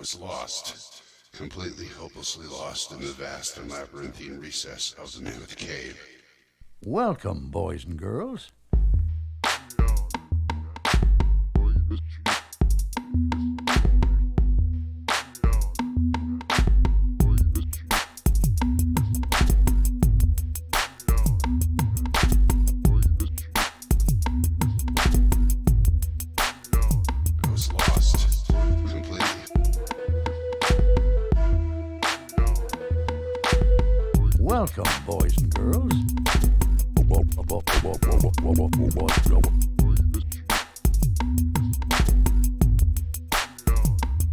was lost, completely hopelessly lost in the vast and labyrinthine recess of the Mammoth Cave. Welcome, boys and girls. I was lost, completely. Welcome, boys and girls.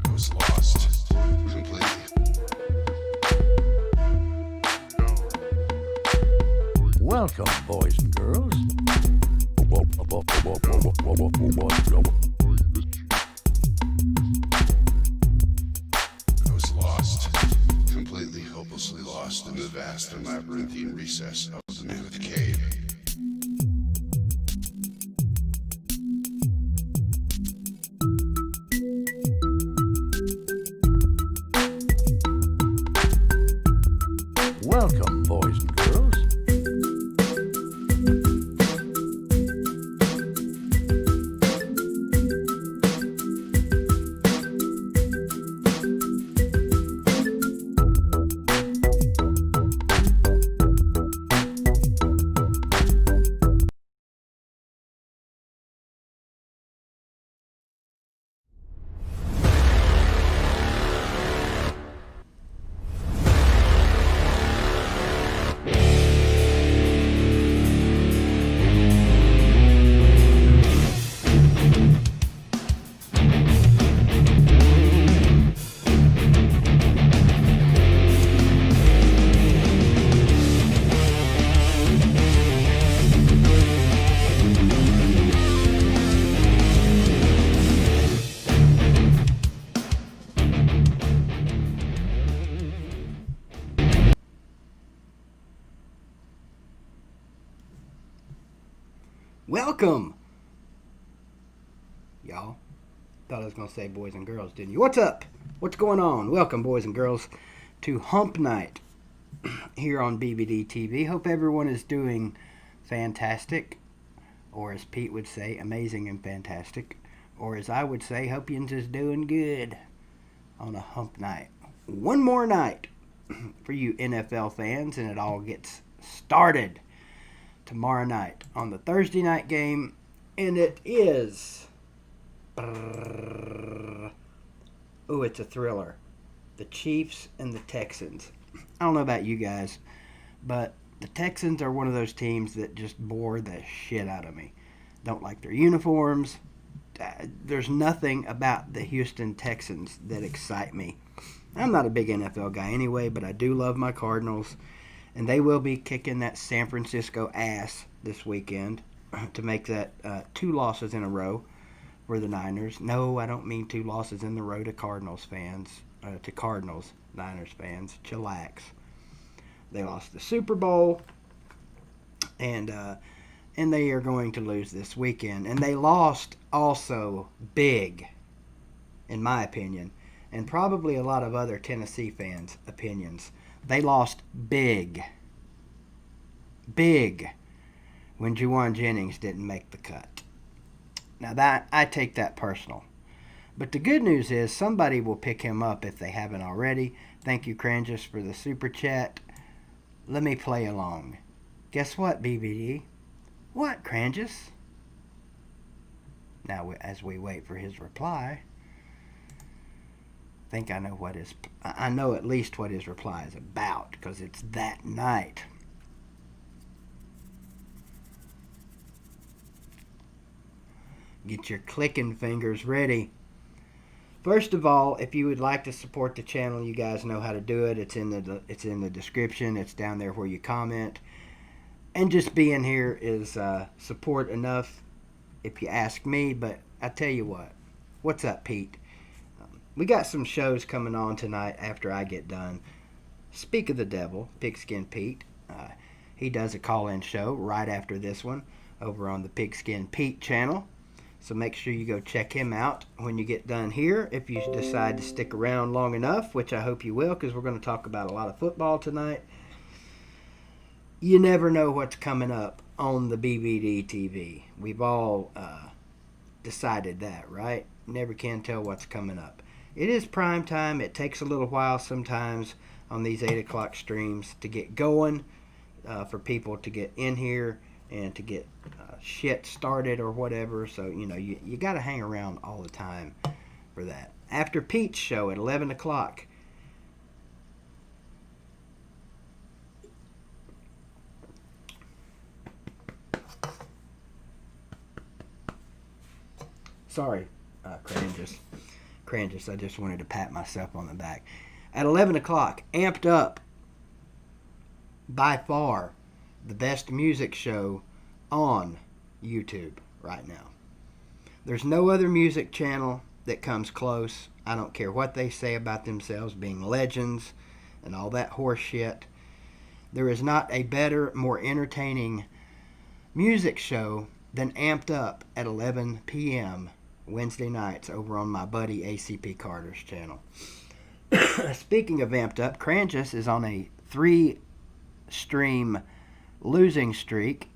I was lost, completely. Welcome, boys and girls. I was lost, completely hopelessly lost in the vast and labyrinthine recess of the Mammoth Cave. Welcome, boys and girls. Welcome, y'all. Thought I was going to say boys and girls, didn't you? What's up? What's going on? Welcome, boys and girls, to Hump Night here on BBD TV. Hope everyone is doing fantastic, or as Pete would say, amazing and fantastic, or as I would say, hope you're just doing good on a Hump Night. One more night for you NFL fans, and it all gets started tomorrow night on the Thursday night game, and it is it's a thriller. The Chiefs and the Texans. I don't know about you guys, but the Texans are one of those teams that just bore the shit out of me. Don't like their uniforms. There's nothing about the Houston Texans that excite me. I'm not a big NFL guy anyway, but I do love my Cardinals. And they will be kicking that San Francisco ass this weekend to make that 2 losses in a row for the Niners. No, I don't mean 2 losses in a row to Cardinals fans. Niners fans. Chillax. They lost the Super Bowl, and they are going to lose this weekend. And they lost also big, in my opinion, and probably a lot of other Tennessee fans' opinions. They lost big when Juwan Jennings didn't make the cut. Now that I take that personal. But the good news is somebody will pick him up if they haven't already. Thank you, Crangus, for the super chat. Let me play along. Guess what, BBD? What, Crangus? Now, as we wait for his reply, I know at least what his reply is about, because it's that night. Get your clicking fingers ready. First of all, if you would like to support the channel, you guys know how to do it. It's in the description. It's down there where you comment. And just being here is support enough, if you ask me. But I tell you what. What's up, Pete? We got some shows coming on tonight after I get done. Speak of the devil, Pigskin Pete. He does a call-in show right after this one over on the Pigskin Pete channel. So make sure you go check him out when you get done here. If you decide to stick around long enough, which I hope you will, because we're going to talk about a lot of football tonight. You never know what's coming up on the BBD TV. We've all decided that, right? Never can tell what's coming up. It is prime time. It takes a little while sometimes on these 8 o'clock streams to get going, for people to get in here and to get shit started or whatever. So, you got to hang around all the time for that. After Pete's show at 11 o'clock, sorry, Crangus, I just wanted to pat myself on the back. At 11 o'clock, Amped Up, by far the best music show on YouTube right now. There's no other music channel that comes close. I don't care what they say about themselves being legends and all that horse shit. There is not a better, more entertaining music show than Amped Up at 11 p.m. Wednesday nights over on my buddy ACP Carter's channel. Speaking of Amped Up, Crangus is on a 3-stream losing streak.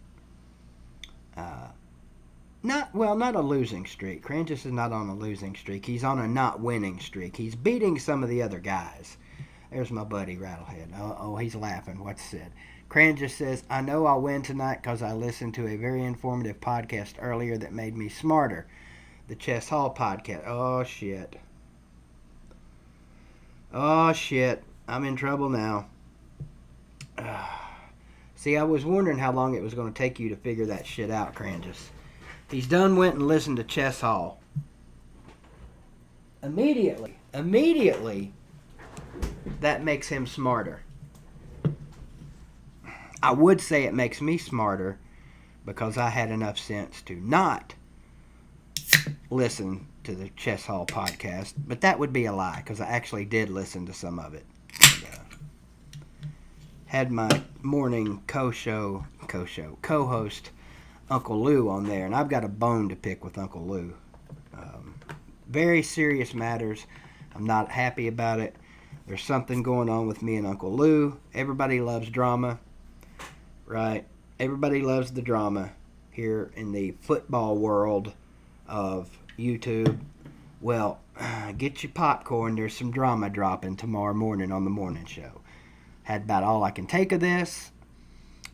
Not a losing streak. Crangus is not on a losing streak. He's on a not winning streak. He's beating some of the other guys. There's my buddy Rattlehead. Oh, he's laughing. What's said? Crangus says, I know I'll win tonight because I listened to a very informative podcast earlier that made me smarter. The Chess Hall podcast. Oh, shit. I'm in trouble now. See, I was wondering how long it was going to take you to figure that shit out, Crangus. He's done went and listened to Chess Hall. Immediately, that makes him smarter. I would say it makes me smarter because I had enough sense to not listen to the Chess Hall podcast, but that would be a lie because I actually did listen to some of it. And, had my morning co-host Uncle Lou on there, and I've got a bone to pick with Uncle Lou. Very serious matters. I'm not happy about it. There's something going on with me and Uncle Lou. Everybody loves drama, right? Everybody loves the drama here in the football world of YouTube. Well, get your popcorn. There's some drama dropping tomorrow morning on the morning show. Had about all I can take of this.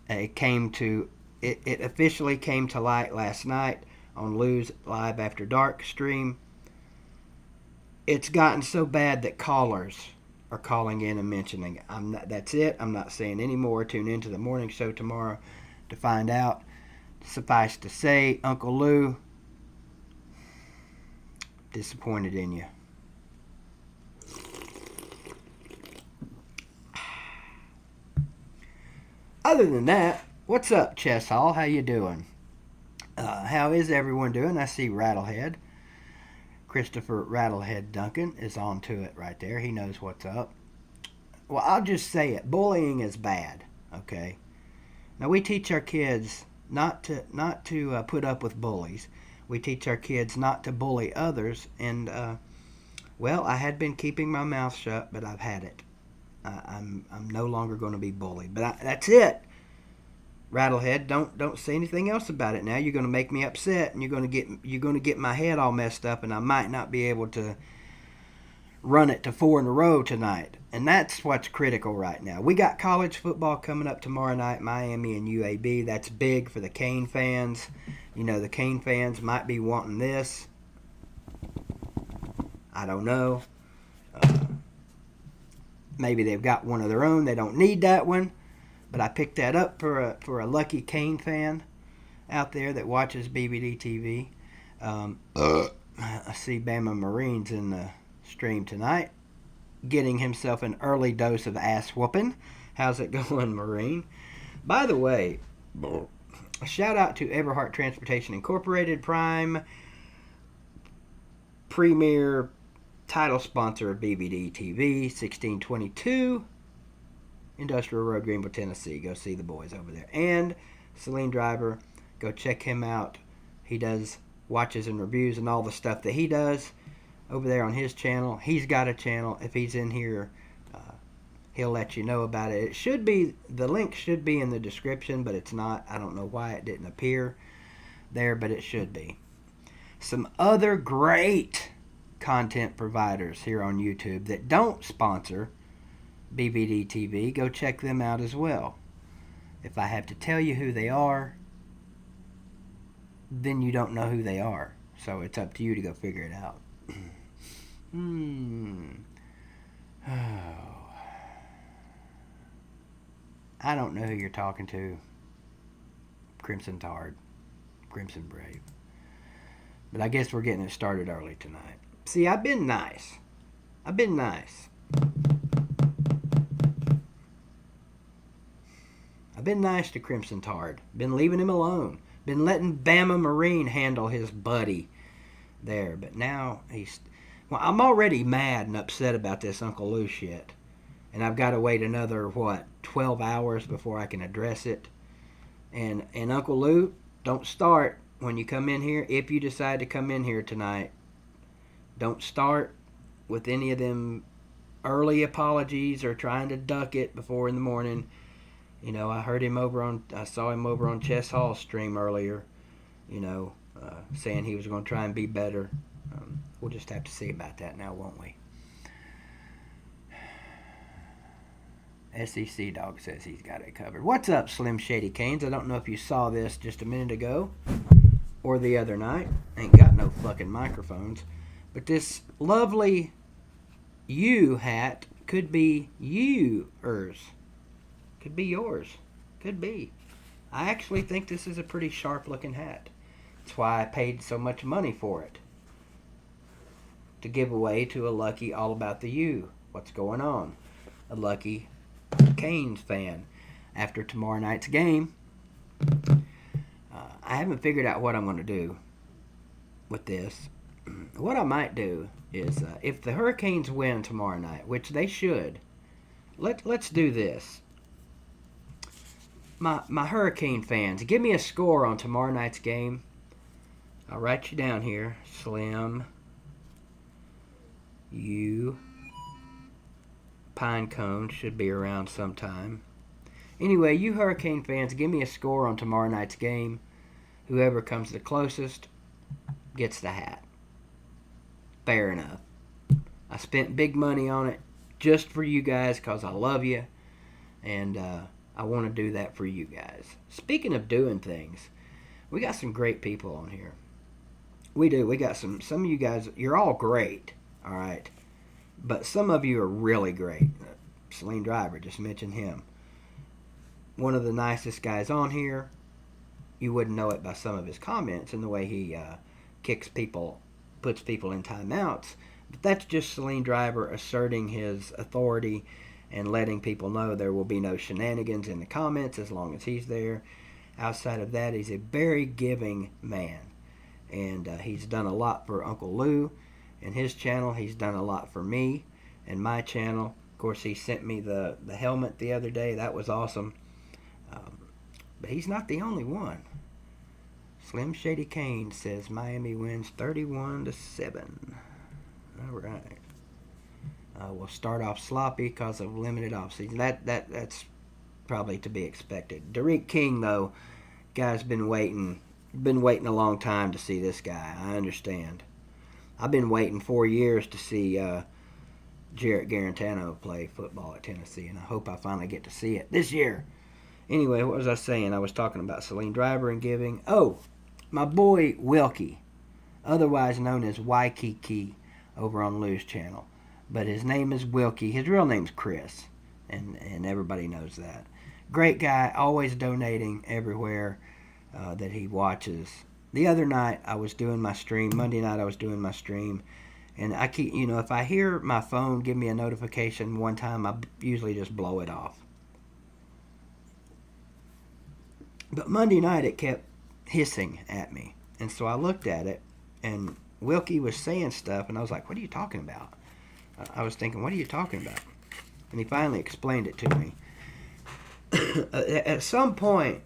It officially came to light last night on Lou's Live After Dark stream. It's gotten so bad that callers are calling in and mentioning it. That's it. I'm not saying any more. Tune into the morning show tomorrow to find out. Suffice to say, Uncle Lou, disappointed in you. Other than that, what's up, Chess Hall? How you doing? How is everyone doing? I see Rattlehead. Christopher Rattlehead Duncan is on to it right there. He knows what's up. Well, I'll just say it. Bullying is bad, okay? Now, we teach our kids not to put up with bullies. We teach our kids not to bully others. And, I had been keeping my mouth shut, but I've had it. I'm no longer going to be bullied. But that's it. Rattlehead, don't say anything else about it now. You're going to make me upset, and you're going to get my head all messed up, and I might not be able to run it to 4 in a row tonight. And that's what's critical right now. We got college football coming up tomorrow night, Miami and UAB. That's big for the Cane fans. The Cane fans might be wanting this. I don't know. Maybe they've got one of their own. They don't need that one. But I picked that up for a lucky Cane fan out there that watches BBD TV. I see Bama Marines in the stream tonight, getting himself an early dose of ass whooping. How's it going, Marine? By the way, a shout out to Everhart Transportation Incorporated, prime premier title sponsor of BBD TV, 1622 Industrial Road, Greenville, Tennessee. Go see the boys over there. And Celine Driver, go check him out. He does watches and reviews and all the stuff that he does over there on his channel. He's got a channel. If he's in here, he'll let you know about it. It should be, the link should be in the description, but it's not. I don't know why it didn't appear there, but it should be. Some other great content providers here on YouTube that don't sponsor BBD TV, go check them out as well. If I have to tell you who they are, then you don't know who they are. So it's up to you to go figure it out. Oh. I don't know who you're talking to. Crimson Tard. Crimson Brave. But I guess we're getting it started early tonight. See, I've been nice. I've been nice. I've been nice to Crimson Tard. Been leaving him alone. Been letting Bama Marine handle his buddy there. But now he's... Well, I'm already mad and upset about this Uncle Lou shit. And I've got to wait another, 12 hours before I can address it. And Uncle Lou, don't start when you come in here. If you decide to come in here tonight, don't start with any of them early apologies or trying to duck it before in the morning. You know, I saw him over on Chess Hall's stream earlier, saying he was going to try and be better. We'll just have to see about that now, won't we? SEC Dog says he's got it covered. What's up, Slim Shady Canes? I don't know if you saw this just a minute ago or the other night. Ain't got no fucking microphones. But this lovely you hat could be yours. Could be yours. Could be. I actually think this is a pretty sharp looking hat. That's why I paid so much money for it. To give away to a lucky All About the U. What's going on? A lucky Canes fan. After tomorrow night's game, I haven't figured out what I'm going to do with this. What I might do is, if the Hurricanes win tomorrow night, which they should, let's do this. My Hurricane fans, give me a score on tomorrow night's game. I'll write you down here. Slim U Pinecone should be around sometime. Anyway, you Hurricane fans, give me a score on tomorrow night's game. Whoever comes the closest gets the hat. Fair enough. I spent big money on it just for you guys because I love you. And I want to do that for you guys. Speaking of doing things, we got some great people on here. We do. We got some of you guys, you're all great. All right. But some of you are really great. Celine Driver, just mentioned him. One of the nicest guys on here. You wouldn't know it by some of his comments and the way he kicks people, puts people in timeouts. But that's just Celine Driver asserting his authority and letting people know there will be no shenanigans in the comments as long as he's there. Outside of that, he's a very giving man. And he's done a lot for Uncle Lou and his channel. He's done a lot for me and my channel. Of course, he sent me the helmet the other day. That was awesome. But he's not the only one. Slim Shady Kane says Miami wins 31-7. All right. We'll start off sloppy because of limited offseason. That's probably to be expected. Derek King, though, guy's been waiting a long time to see this guy. I understand. I've been waiting 4 years to see Jarrett Garantano play football at Tennessee, and I hope I finally get to see it this year. Anyway, what was I saying? I was talking about Celine Driver and giving. Oh, my boy Wilkie, otherwise known as Waikiki over on Lou's channel. But his name is Wilkie. His real name's Chris, and everybody knows that. Great guy, always donating everywhere that he watches. The other night I was doing my stream. Monday night I was doing my stream. And I keep, if I hear my phone give me a notification one time, I usually just blow it off. But Monday night it kept hissing at me. And so I looked at it, and Wilkie was saying stuff, and I was like, what are you talking about? I was thinking, what are you talking about? And he finally explained it to me. At some point,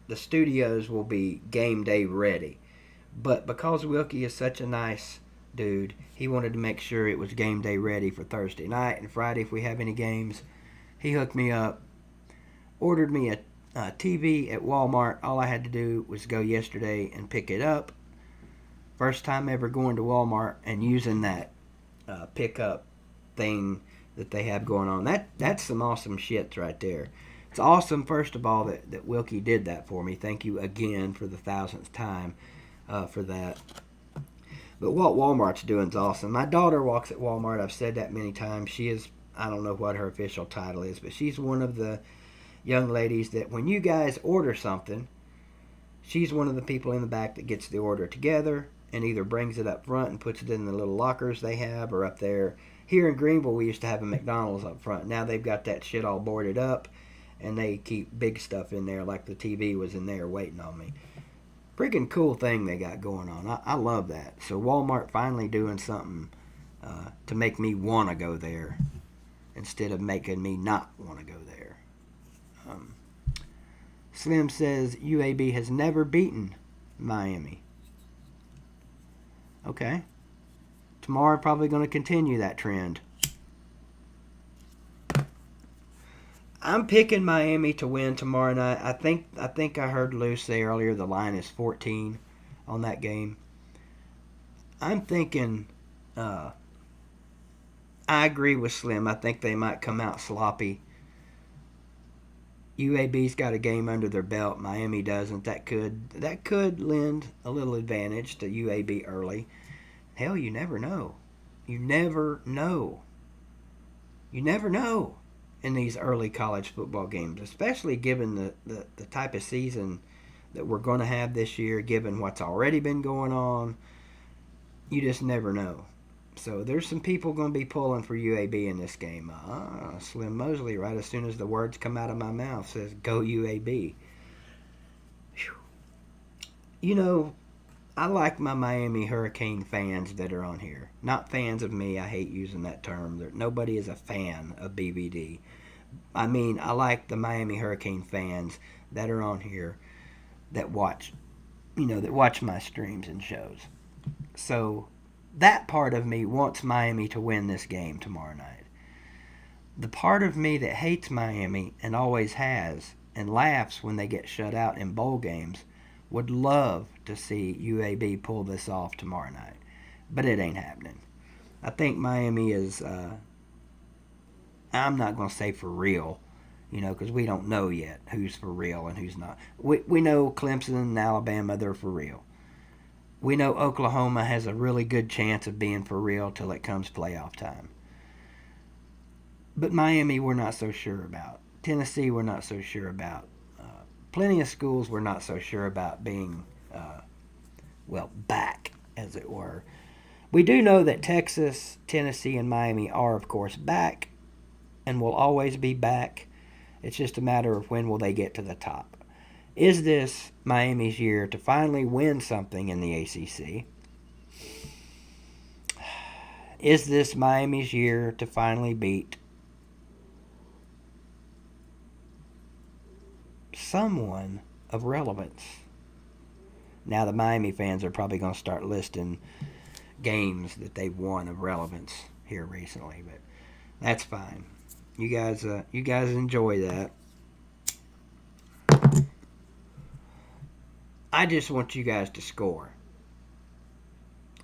the studios will be game day ready. But because Wilkie is such a nice dude, he wanted to make sure it was game day ready for Thursday night and Friday if we have any games. He hooked me up, ordered me a TV at Walmart. All I had to do was go yesterday and pick it up. First time ever going to Walmart and using that pickup thing that they have going on. That's some awesome shit right there. It's awesome, first of all, that Wilkie did that for me. Thank you again for the 1000th time for that. But what Walmart's doing is awesome. My daughter walks at Walmart. I've said that many times. She is, I don't know what her official title is, but she's one of the young ladies that when you guys order something, she's one of the people in the back that gets the order together and either brings it up front and puts it in the little lockers they have or up there. Here in Greenville, we used to have a McDonald's up front. Now they've got that shit all boarded up, and they keep big stuff in there like the TV was in there waiting on me. Freaking cool thing they got going on. I love that. So Walmart finally doing something to make me want to go there instead of making me not want to go there. Slim says UAB has never beaten Miami. Okay. Tomorrow probably going to continue that trend. I'm picking Miami to win tomorrow night. I think I heard Lou say earlier the line is 14 on that game. I'm thinking I agree with Slim. I think they might come out sloppy. UAB's got a game under their belt. Miami doesn't. That could lend a little advantage to UAB early. Hell, you never know. You never know. You never know in these early college football games, especially given the type of season that we're going to have this year, given what's already been going on. You just never know. So there's some people going to be pulling for UAB in this game. Slim Mosley, right as soon as the words come out of my mouth, says, go UAB. Whew. You know, I like my Miami Hurricane fans that are on here. Not fans of me. I hate using that term. Nobody is a fan of BBD. I mean, I like the Miami Hurricane fans that are on here that watch my streams and shows. So that part of me wants Miami to win this game tomorrow night. The part of me that hates Miami and always has and laughs when they get shut out in bowl games would love to see UAB pull this off tomorrow night. But it ain't happening. I think Miami is, I'm not going to say for real, because we don't know yet who's for real and who's not. We know Clemson and Alabama, they're for real. We know Oklahoma has a really good chance of being for real till it comes playoff time. But Miami, we're not so sure about. Tennessee, we're not so sure about. Plenty of schools we're not so sure about being, back, as it were. We do know that Texas, Tennessee, and Miami are, of course, back and will always be back. It's just a matter of when will they get to the top. Is this Miami's year to finally win something in the ACC? Is this Miami's year to finally beat someone of relevance? Now the Miami fans are probably going to start listing games that they've won of relevance here recently, but that's fine. You guys enjoy that. I just want you guys to score.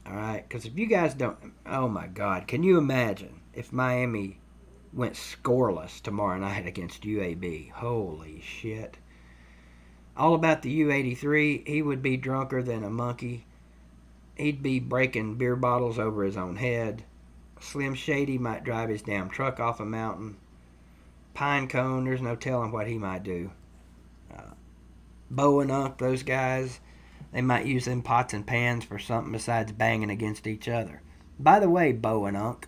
All right? Because if you guys don't... Oh, my God. Can you imagine if Miami went scoreless tomorrow night against UAB? Holy shit. All about the U83, he would be drunker than a monkey. He'd be breaking beer bottles over his own head. Slim Shady might drive his damn truck off a mountain. Pinecone, there's no telling what he might do. Bo and Unc, those guys, they might use them pots and pans for something besides banging against each other. By the way, Bo and Unc,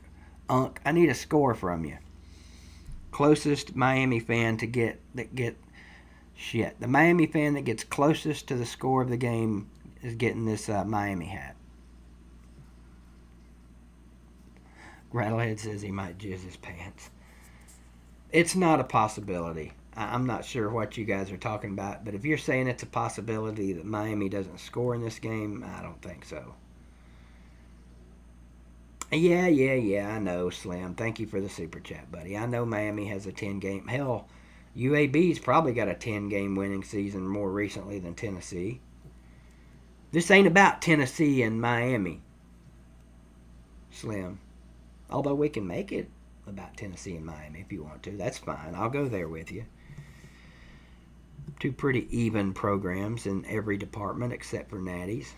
I need a score from you. Closest Miami fan to get shit. The Miami fan that gets closest to the score of the game is getting this Miami hat. Rattlehead says he might jizz his pants. It's not a possibility. I'm not sure what you guys are talking about, but if you're saying it's a possibility that Miami doesn't score in this game, I don't think so. Yeah, I know, Slim. Thank you for the super chat, buddy. I know Miami has a 10 game. Hell, UAB's probably got a 10-game winning season more recently than Tennessee. This ain't about Tennessee and Miami, Slim. Although we can make it about Tennessee and Miami if you want to. That's fine. I'll go there with you. Two pretty even programs in every department except for Natty's.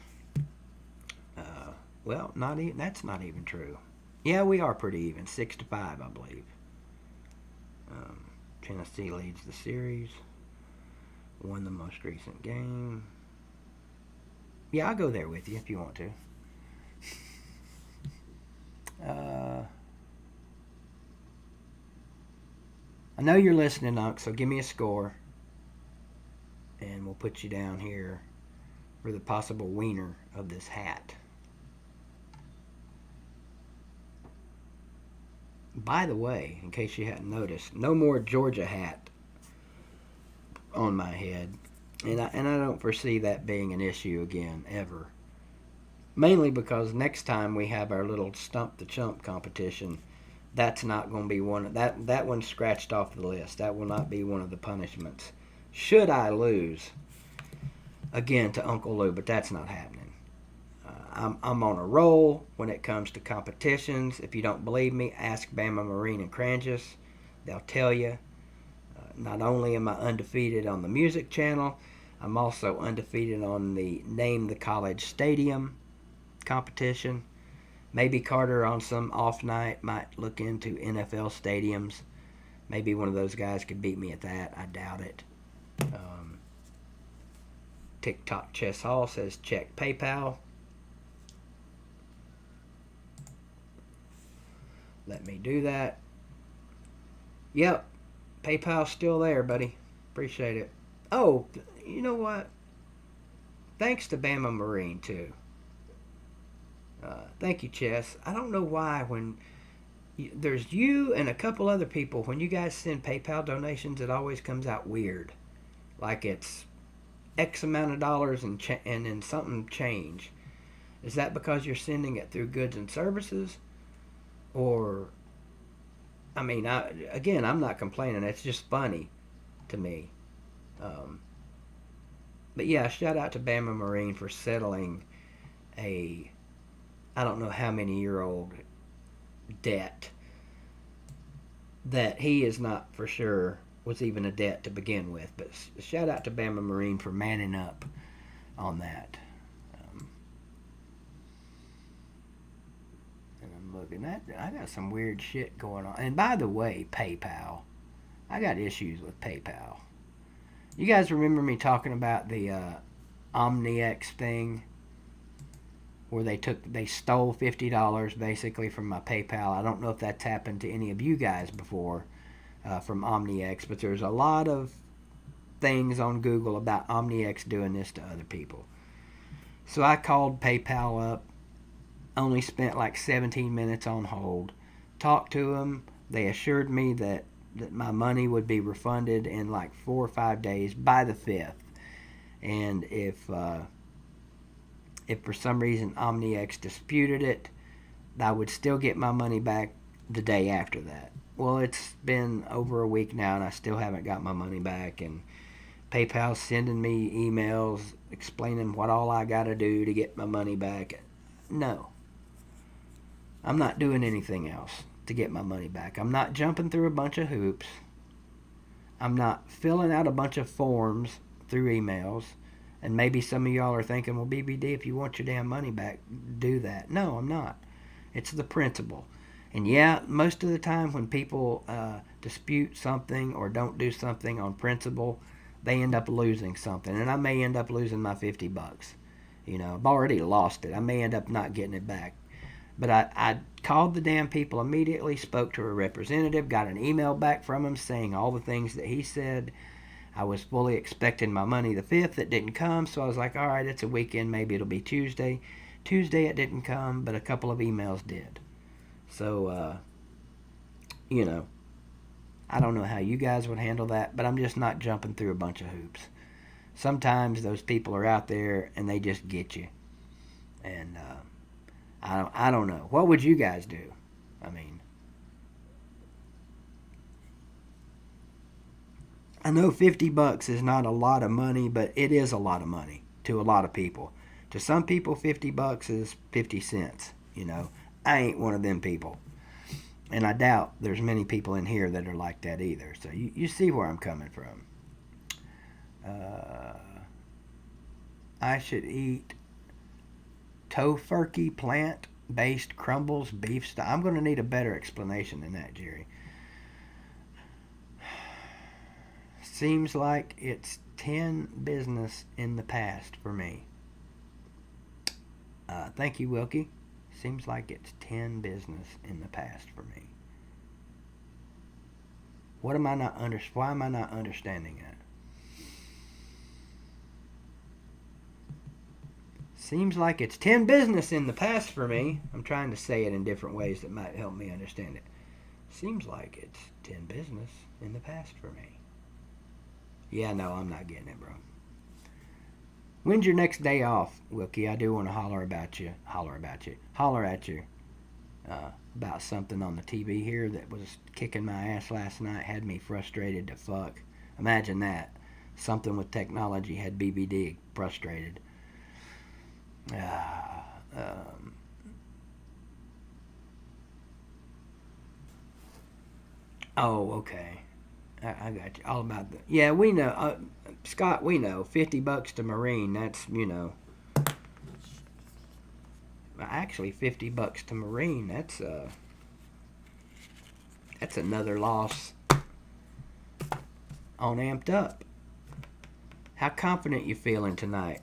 Well, not even. That's not even true. Yeah, we are pretty even, 6-5, I believe. Tennessee leads the series. Won the most recent game. Yeah, I'll go there with you if you want to. I know you're listening, Unc, so give me a score. And we'll put you down here for the possible wiener of this hat. By the way, in case you hadn't noticed, no more Georgia hat on my head. And I don't foresee that being an issue again, ever. Mainly because next time we have our little Stump the Chump competition, that's not going to be one. That one's scratched off the list. That will not be one of the punishments. Should I lose again to Uncle Lou, but that's not happening. I'm on a roll when it comes to competitions. If you don't believe me, ask Bama Marine and Cranges. They'll tell you. Not only am I undefeated on the music channel, I'm also undefeated on the Name the College Stadium competition. Maybe Carter on some off night might look into NFL stadiums. Maybe one of those guys could beat me at that. I doubt it. TikTok Chess Hall says check PayPal. Let me do that. Yep. PayPal's still there, buddy. Appreciate it. Oh, you know what? Thanks to Bama Marine, too. Thank you, Chess. I don't know why when there's you and a couple other people, when you guys send PayPal donations, it always comes out weird. Like it's X amount of dollars and then something change. Is that because you're sending it through goods and services? Or, I mean, I'm not complaining. It's just funny to me. But yeah, shout out to Bama Marine for settling a, I don't know how many year old debt that he is not for sure was even a debt to begin with. But shout out to Bama Marine for manning up on that. Looking at, I got some weird shit going on. And by the way, PayPal, I got issues with PayPal. You guys remember me talking about the OmniX thing, where they stole $50 basically from my PayPal. I don't know if that's happened to any of you guys before from OmniX, but there's a lot of things on Google about OmniX doing this to other people. So I called PayPal up. Only spent like 17 minutes on hold. Talked to them. They assured me that my money would be refunded in like 4 or 5 days by the 5th. And if for some reason OmniX disputed it, I would still get my money back the day after that. Well, it's been over a week now and I still haven't got my money back. And PayPal's sending me emails explaining what all I got to do to get my money back. No. I'm not doing anything else to get my money back. I'm not jumping through a bunch of hoops. I'm not filling out a bunch of forms through emails. And maybe some of y'all are thinking, well, BBD, if you want your damn money back, do that. No, I'm not. It's the principle. And yeah, most of the time when people dispute something or don't do something on principle, they end up losing something. And I may end up losing my $50. You know, I've already lost it. I may end up not getting it back. But I called the damn people immediately, spoke to a representative, got an email back from him saying all the things that he said. I was fully expecting my money the 5th. It didn't come, so I was like, all right, it's a weekend. Maybe it'll be Tuesday. Tuesday it didn't come, but a couple of emails did. So, I don't know how you guys would handle that, but I'm just not jumping through a bunch of hoops. Sometimes those people are out there and they just get you. And I don't know. What would you guys do? I mean, I know $50 is not a lot of money, but it is a lot of money to a lot of people. To some people, $50 is 50 cents. You know, I ain't one of them people. And I doubt there's many people in here that are like that either. So you see where I'm coming from. I should eat tofurkey plant-based crumbles beef style. I'm going to need a better explanation than that, Jerry. Seems like it's 10 business in the past for me. Thank you, Wilkie. Seems like it's 10 business in the past for me. Why am I not understanding that? Seems like it's 10 business in the past for me. I'm trying to say it in different ways that might help me understand it. Seems like it's 10 business in the past for me. Yeah, no, I'm not getting it, bro. When's your next day off, Wilkie? I do want to holler at you about something on the TV here that was kicking my ass last night, had me frustrated to fuck. Imagine that. Something with technology had BBD frustrated. Oh, okay. I got you. All about that. Yeah, we know. Scott, we know. $50 to Marine, that's, you know. Actually, $50 to Marine, that's another loss on Amped Up. How confident you feeling tonight?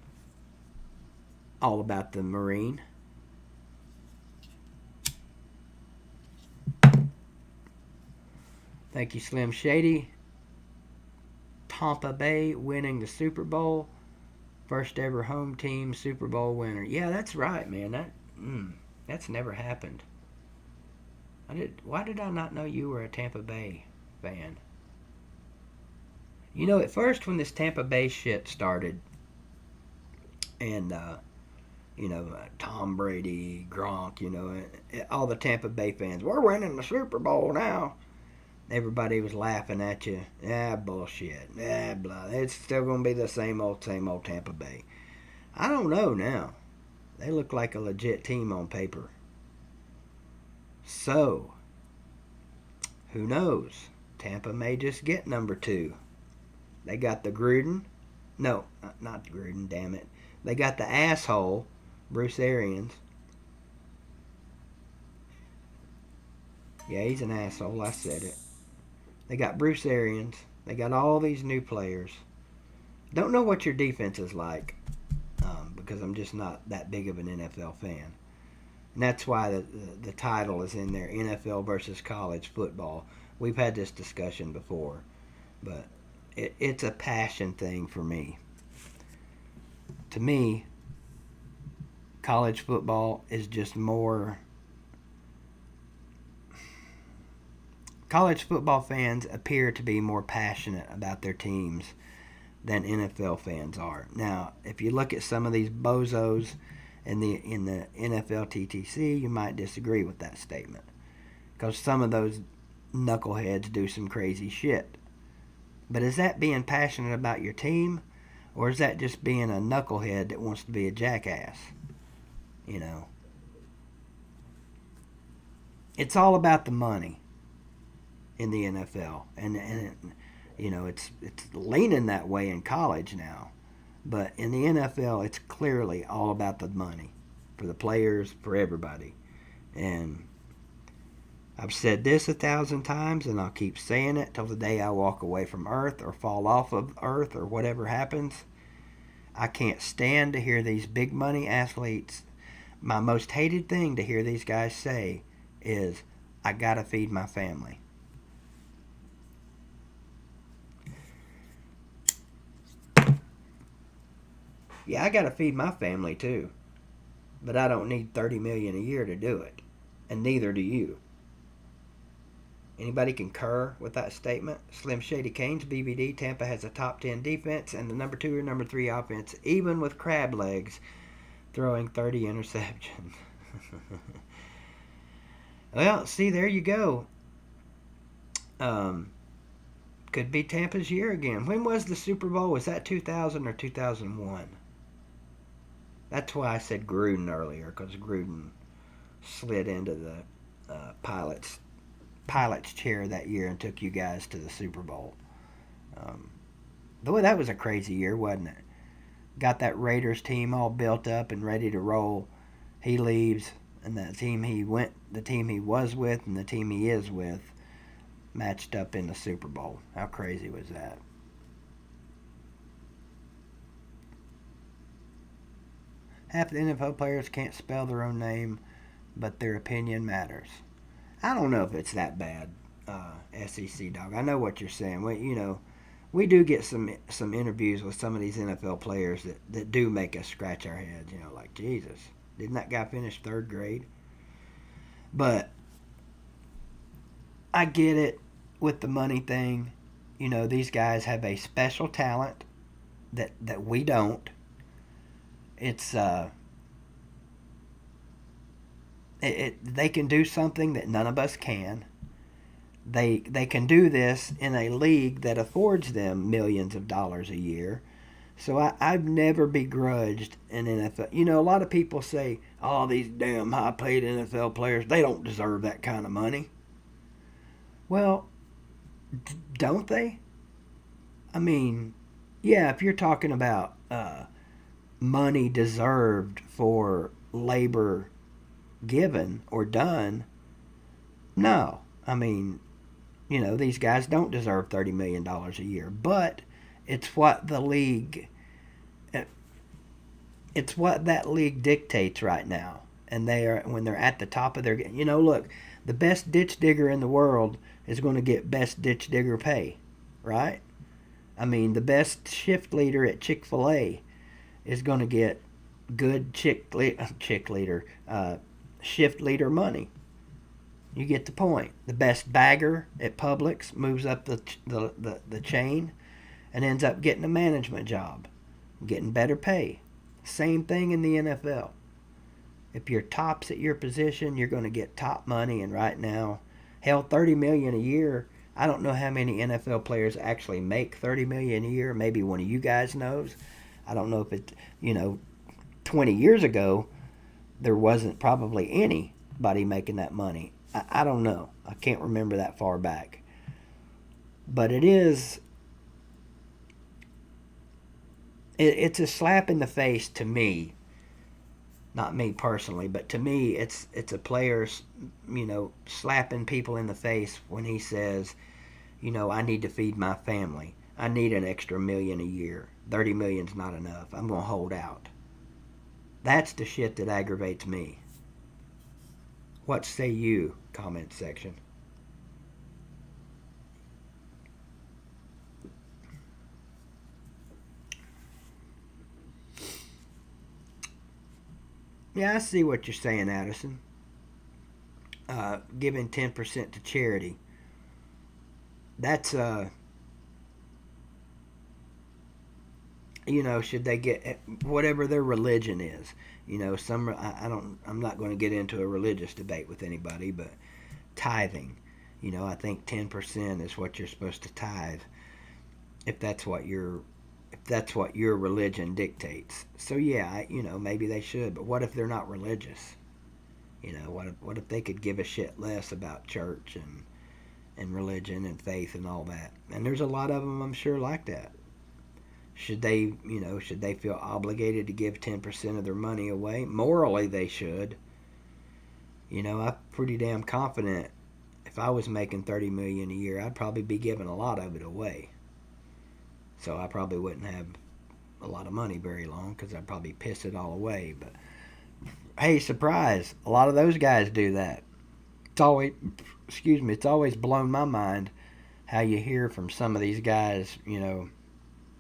All about the Marine. Thank you, Slim Shady. Tampa Bay winning the Super Bowl. First ever home team Super Bowl winner. Yeah, that's right, man. That's never happened. Why did I not know you were a Tampa Bay fan? You know, at first when this Tampa Bay shit started, and Tom Brady, Gronk, all the Tampa Bay fans, we're winning the Super Bowl now. Everybody was laughing at you. Bullshit. Blah. It's still going to be the same old Tampa Bay. I don't know now. They look like a legit team on paper. So, who knows? Tampa may just get number 2. They got the Gruden. No, not Gruden, damn it. They got the asshole, Bruce Arians. Yeah, he's an asshole. I said it. They got Bruce Arians. They got all these new players. Don't know what your defense is like because I'm just not that big of an NFL fan. And that's why the title is in there, NFL versus college football. We've had this discussion before, but it's a passion thing for me. To me, college football is just more... College football fans appear to be more passionate about their teams than NFL fans are. Now, if you look at some of these bozos in the NFL TTC, you might disagree with that statement. Because some of those knuckleheads do some crazy shit. But is that being passionate about your team? Or is that just being a knucklehead that wants to be a jackass? It's all about the money in the NFL, and it's leaning that way in college now, but in the NFL it's clearly all about the money for the players, for everybody. And I've said this 1,000 times, and I'll keep saying it till the day I walk away from Earth or fall off of Earth or whatever happens. I can't stand to hear these big money athletes. My most hated thing to hear these guys say is, I gotta feed my family. Yeah, I gotta feed my family too. But I don't need $30 million a year to do it. And neither do you. Anybody concur with that statement? Slim Shady Kane's BBD. Tampa has a top 10 defense and the number 2 or number 3 offense, even with crab legs throwing 30 interceptions. Well, see, there you go. Could be Tampa's year again. When was the Super Bowl? Was that 2000 or 2001? That's why I said Gruden earlier, because Gruden slid into the pilot's chair that year and took you guys to the Super Bowl. Boy, that was a crazy year, wasn't it? Got that Raiders team all built up and ready to roll. He leaves, and the team he was with, and the team he is with matched up in the Super Bowl. How crazy was that? Half the NFL players can't spell their own name, but their opinion matters. I don't know if it's that bad, SEC dog. I know what you're saying. We do get some interviews with some of these NFL players that do make us scratch our heads. Like, Jesus, didn't that guy finish third grade? But I get it with the money thing. These guys have a special talent that we don't. It's they can do something that none of us can. They can do this in a league that affords them millions of dollars a year. So I've never begrudged an NFL. A lot of people say, "Oh, these damn high-paid NFL players, they don't deserve that kind of money." Well, don't they? I mean, yeah, if you're talking about money deserved for labor given or done, no. I mean, these guys don't deserve $30 million a year, but it's what the league, it's what that league dictates right now. And when they're at the top of their game, look, the best ditch digger in the world is going to get best ditch digger pay, right? I mean, the best shift leader at Chick-fil-A is going to get good shift leader money. You get the point. The best bagger at Publix moves up the chain and ends up getting a management job, getting better pay. Same thing in the NFL. If you're tops at your position, you're going to get top money. And right now, hell, $30 million a year. I don't know how many NFL players actually make $30 million a year. Maybe one of you guys knows. I don't know if it, 20 years ago, there wasn't probably anybody making that money. I don't know. I can't remember that far back. But it's a slap in the face to me. Not me personally, but to me, it's a player, slapping people in the face when he says, I need to feed my family. I need an extra $1 million a year. $30 million's not enough. I'm going to hold out. That's the shit that aggravates me. What say you? Comment section. Yeah, I see what you're saying, Addison. Giving 10% to charity. That's should they get whatever their religion is? I'm not going to get into a religious debate with anybody, but tithing, I think 10% is what you're supposed to tithe, if that's what your religion dictates. So yeah, maybe they should, but what if they're not religious? What if they could give a shit less about church and religion and faith and all that? And there's a lot of them, I'm sure, like that. Should they feel obligated to give 10% of their money away? Morally, they should. I'm pretty damn confident if I was making $30 million a year, I'd probably be giving a lot of it away. So I probably wouldn't have a lot of money very long because I'd probably piss it all away. But hey, surprise, a lot of those guys do that. It's always blown my mind how you hear from some of these guys,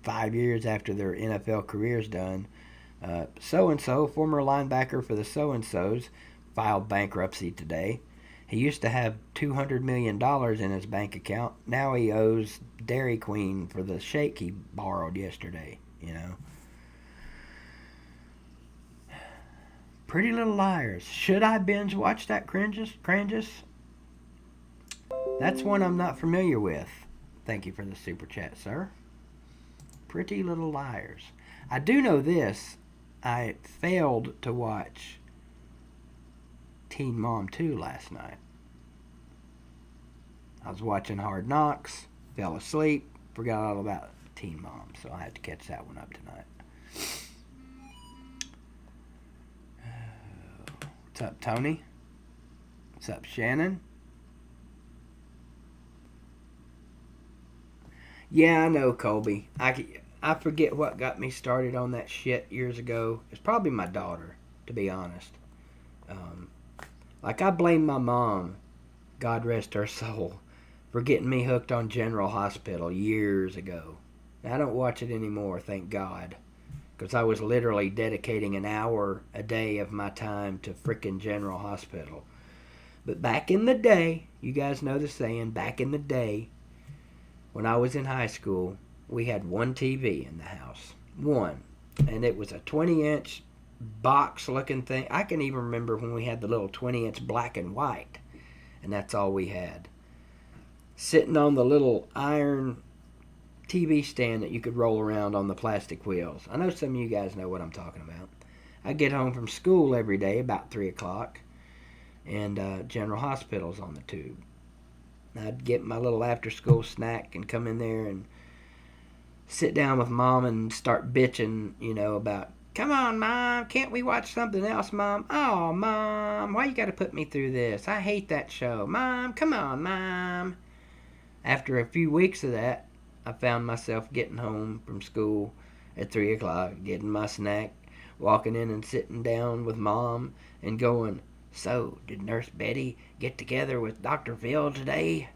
5 years after their NFL career's done. So-and-so, former linebacker for the so-and-sos, filed bankruptcy today. He used to have $200 million in his bank account. Now he owes Dairy Queen for the shake he borrowed yesterday, you know. Pretty Little Liars. Should I binge watch that, Cranges? That's one I'm not familiar with. Thank you for the super chat, sir. Pretty Little Liars. I do know this. I failed to watch Teen Mom 2 last night. I was watching Hard Knocks, fell asleep, forgot all about Teen Mom, so I had to catch that one up tonight. What's up, Tony? What's up, Shannon? Yeah, I know, Colby. I forget what got me started on that shit years ago. It's probably my daughter, to be honest. Like, I blame my mom, God rest her soul, for getting me hooked on General Hospital years ago. Now, I don't watch it anymore, thank God, because I was literally dedicating an hour a day of my time to frickin' General Hospital. But back in the day, you guys know the saying, back in the day, when I was in high school, we had one TV in the house. One. And it was a 20-inch box-looking thing. I can even remember when we had the little 20-inch black and white. And that's all we had. Sitting on the little iron TV stand that you could roll around on the plastic wheels. I know some of you guys know what I'm talking about. I get home from school every day about 3 o'clock. And General Hospital's on the tube. I'd get my little after-school snack and come in there and sit down with Mom and start bitching, you know, about, come on, Mom, can't we watch something else, Mom? Oh, Mom, why you got to put me through this? I hate that show. Mom, come on, Mom. After a few weeks of that, I found myself getting home from school at 3 o'clock, getting my snack, walking in and sitting down with Mom and going, so, did Nurse Betty get together with Dr. Phil today?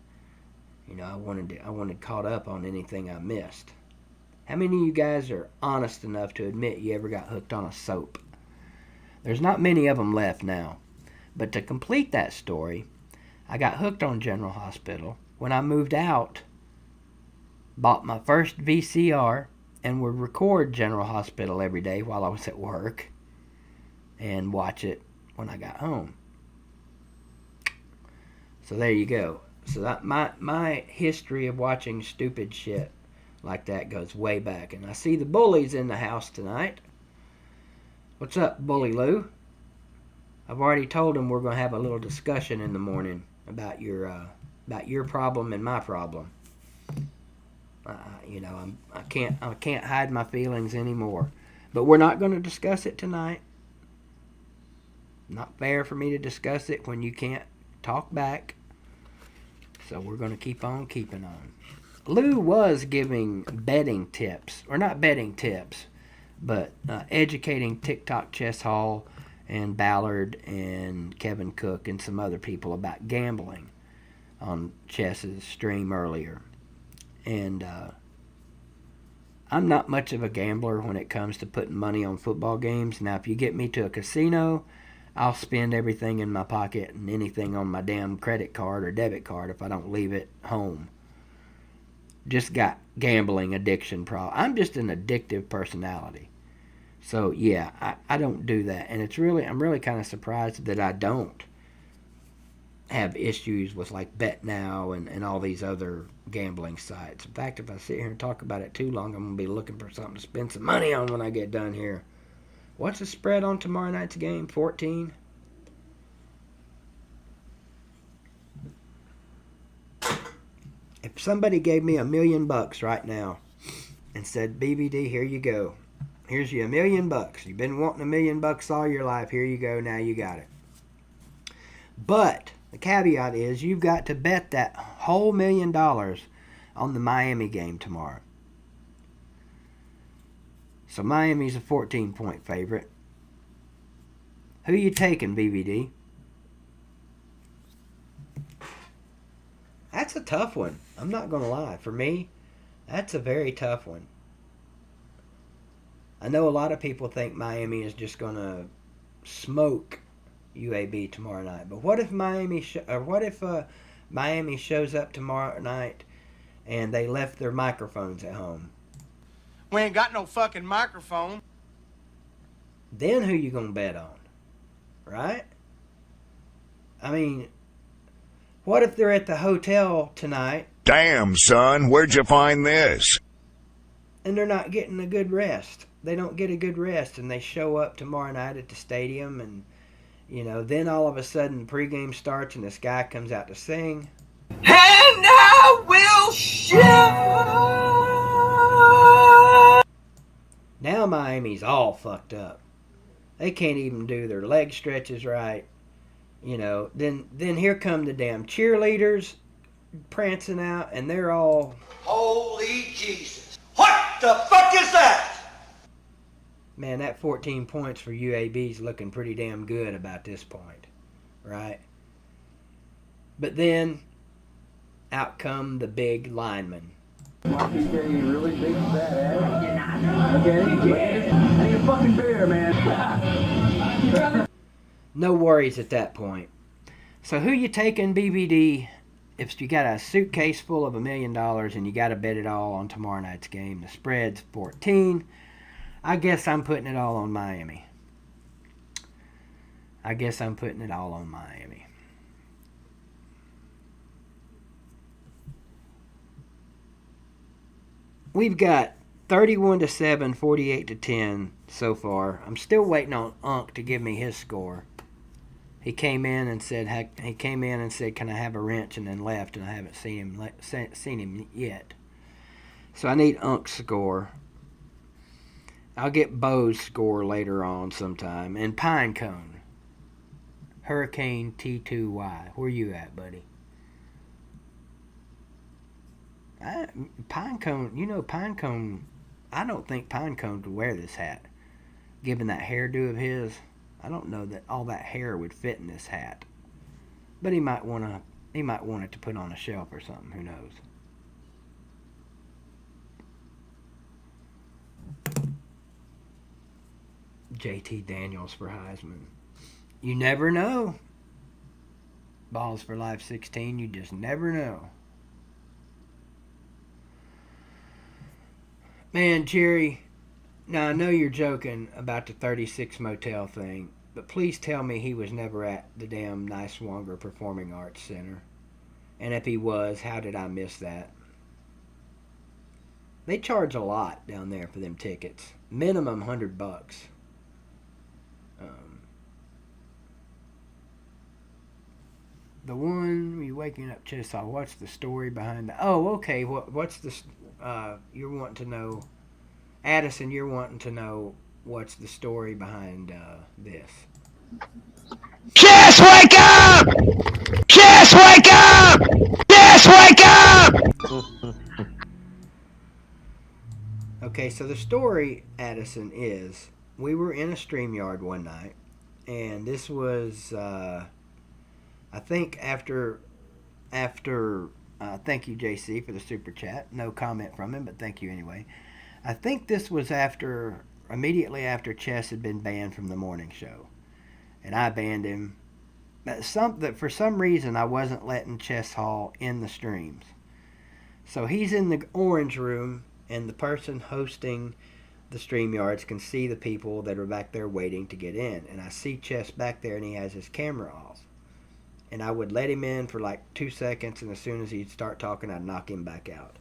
You know, I wanted caught up on anything I missed. How many of you guys are honest enough to admit you ever got hooked on a soap? There's not many of them left now. But to complete that story, I got hooked on General Hospital. When I moved out, bought my first VCR, and would record General Hospital every day while I was at work and watch it when I got home. So there you go. So that my history of watching stupid shit like that goes way back. And I see the bullies in the house tonight. What's up, Bully Lou? I've already told him we're going to have a little discussion in the morning about your problem and my problem. You know, I can't hide my feelings anymore. But we're not going to discuss it tonight. Not fair for me to discuss it when you can't talk back. So we're going to keep on keeping on. Lou was giving betting tips, or not betting tips, but educating TikTok Chess Hall and Ballard and Kevin Cook and some other people about gambling on Chess's stream earlier. And I'm not much of a gambler when it comes to putting money on football games. Now, if you get me to a casino, I'll spend everything in my pocket and anything on my damn credit card or debit card if I don't leave it home. Just got gambling addiction problem. I'm just an addictive personality. So, yeah, I don't do that. And I'm really kind of surprised that I don't have issues with like BetNow and all these other gambling sites. In fact, if I sit here and talk about it too long, I'm going to be looking for something to spend some money on when I get done here. What's the spread on tomorrow night's game? 14? If somebody gave me $1 million right now and said, BBD, here you go. Here's you $1 million. You've been wanting $1 million all your life. Here you go. Now you got it. But the caveat is you've got to bet that whole $1 million on the Miami game tomorrow. So Miami's a 14-point favorite. Who you taking, BBD? That's a tough one. I'm not going to lie. For me, that's a very tough one. I know a lot of people think Miami is just going to smoke UAB tomorrow night. But what if Miami shows up tomorrow night and they left their microphones at home? We ain't got no fucking microphone. Then who you gonna bet on? Right? I mean, what if they're at the hotel tonight? Damn, son, where'd you find this? And they're not getting a good rest. They don't get a good rest, and they show up tomorrow night at the stadium, and then all of a sudden pregame starts and this guy comes out to sing. And I will shiver. Now Miami's all fucked up. They can't even do their leg stretches right. Then here come the damn cheerleaders prancing out, and they're all... Holy Jesus. What the fuck is that? Man, that 14 points for UAB's looking pretty damn good about this point, right? But then, out come the big linemen. Really big fat ass. Okay? I need a fucking beer, man. No worries at that point. So who you taking, BBD? If you got a suitcase full of $1 million and you got to bet it all on tomorrow night's game, the spread's 14. I guess I'm putting it all on Miami. We've got 31-7, 48-10 so far. I'm still waiting on Unc to give me his score. He came in and said, "Can I have a wrench?" and then left, and I haven't seen him yet. So I need Unc's score. I'll get Bo's score later on sometime. And Pinecone, Hurricane T2Y. Where you at, buddy? Pinecone. I don't think Pinecone would wear this hat, given that hairdo of his. I don't know that all that hair would fit in this hat, but he might want it to put on a shelf or something. Who knows? JT Daniels for Heisman. You never know. Balls for Life 16. You just never know. Man, Jerry. Now, I know you're joking about the 36 Motel thing, but please tell me he was never at the damn Niswonger Performing Arts Center. And if he was, how did I miss that? They charge a lot down there for them tickets. Minimum $100. The one you waking up Chickasaw. What's the story behind that? Oh, okay. What's the you're wanting to know? Addison, you're wanting to know what's the story behind this. Chess, wake up! Chess, wake up! Chess, wake up! Okay, so the story, Addison, is we were in a StreamYard one night, and this was, I think after thank you, JC, for the super chat. No comment from him, but thank you anyway. I think this was immediately after Chess had been banned from the morning show. And I banned him. For some reason, I wasn't letting Chess Hall in the streams. So he's in the orange room, and the person hosting the StreamYards can see the people that are back there waiting to get in. And I see Chess back there, and he has his camera off. And I would let him in for like 2 seconds, and as soon as he'd start talking, I'd knock him back out.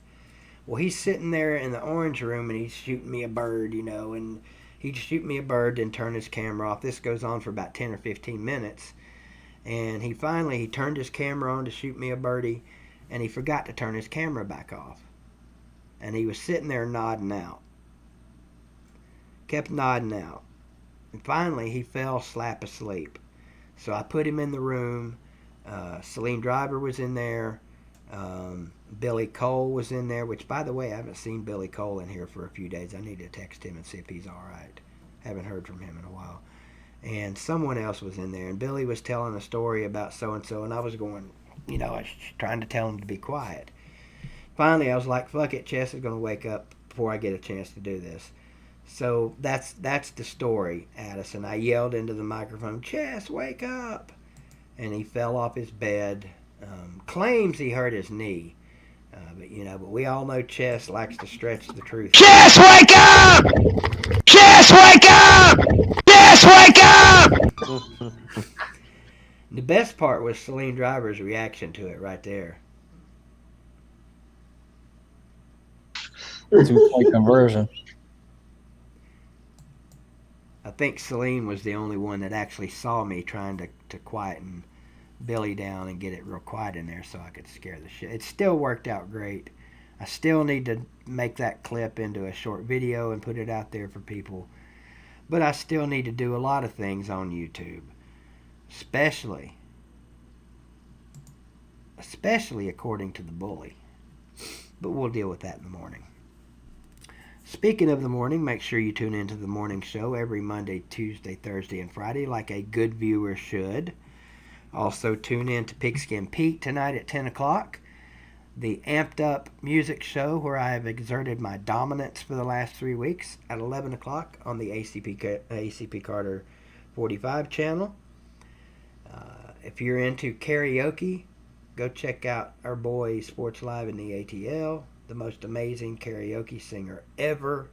Well, he's sitting there in the orange room, and he's shooting me a bird, and he'd shoot me a bird and turn his camera off. This goes on for about 10 or 15 minutes. And he turned his camera on to shoot me a birdie, and he forgot to turn his camera back off. And he was sitting there nodding out. Kept nodding out. And finally, he fell slap asleep. So I put him in the room. Celine Driver was in there. Billy Cole was in there, which, by the way, I haven't seen Billy Cole in here for a few days. I need to text him and see if he's all right. Haven't heard from him in a while. And someone else was in there, and Billy was telling a story about so-and-so, and I was going, I was trying to tell him to be quiet. Finally, I was like, fuck it, Chess is going to wake up before I get a chance to do this. So that's the story, Addison. I yelled into the microphone, Chess, wake up! And he fell off his bed. Claims he hurt his knee. But we all know Chess likes to stretch the truth. Chess, wake up! Chess, wake up! Chess, wake up! The best part was Celine Driver's reaction to it right there. Two-point conversion. I think Celine was the only one that actually saw me trying to quieten Billy down and get it real quiet in there so I could scare the shit. It still worked out great. I still need to make that clip into a short video and put it out there for people. But I still need to do a lot of things on YouTube. Especially according to the bully. But we'll deal with that in the morning. Speaking of the morning, make sure you tune into the morning show every Monday, Tuesday, Thursday, and Friday like a good viewer should. Also tune in to Pigskin Pete tonight at 10 o'clock. The amped up music show where I have exerted my dominance for the last 3 weeks at 11 o'clock on the ACP Carter 45 channel. If you're into karaoke, go check out our boy Sports Live in the ATL, the most amazing karaoke singer ever.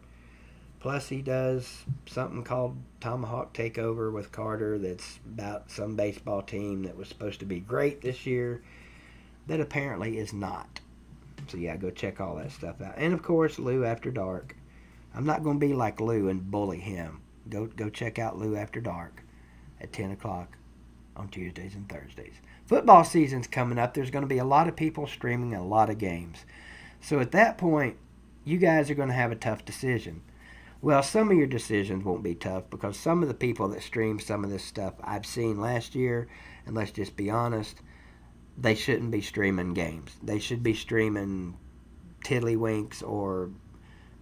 Plus he does something called Tomahawk Takeover with Carter that's about some baseball team that was supposed to be great this year that apparently is not. So yeah, go check all that stuff out. And of course, Lou After Dark. I'm not going to be like Lou and bully him. Go check out Lou After Dark at 10 o'clock on Tuesdays and Thursdays. Football season's coming up. There's going to be a lot of people streaming a lot of games. So at that point, you guys are going to have a tough decision. Well, some of your decisions won't be tough because some of the people that stream some of this stuff I've seen last year, and let's just be honest, they shouldn't be streaming games. They should be streaming tiddlywinks or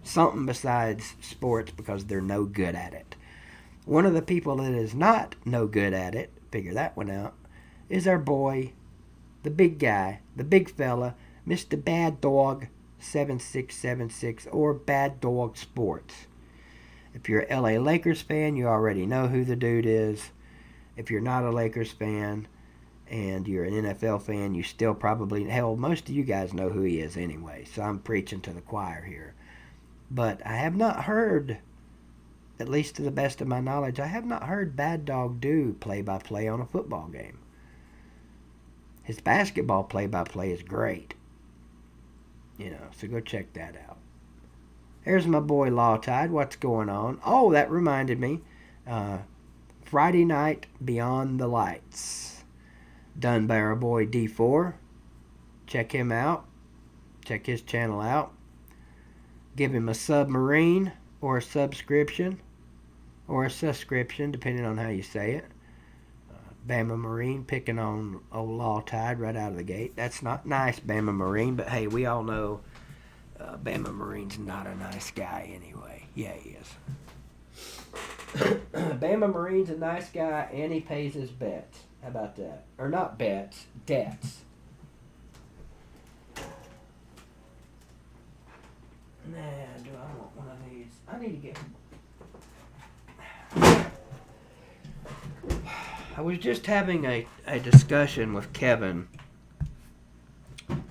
something besides sports because they're no good at it. One of the people that is not no good at it, figure that one out, is our boy, the big guy, the big fella, Mr. Bad Dog 7676 or Bad Dog Sports. If you're a LA Lakers fan, you already know who the dude is. If you're not a Lakers fan and you're an NFL fan, you still probably, hell, most of you guys know who he is anyway, so I'm preaching to the choir here. But I have not heard, at least to the best of my knowledge, I have not heard Bad Dog do play-by-play on a football game. His basketball play-by-play is great. So go check that out. There's my boy Law Tide. What's going on? Oh, that reminded me. Friday night, Beyond the Lights. Done by our boy D4. Check him out. Check his channel out. Give him a submarine or a subscription or a subscription, depending on how you say it. Bama Marine picking on old Law Tide right out of the gate. That's not nice, Bama Marine, but hey, we all know Bama Marine's not a nice guy anyway. Yeah, he is. Bama Marine's a nice guy, and he pays his bets. How about that? Or not bets, debts. Nah, do I want one of these? I need to get... I was just having a discussion with Kevin.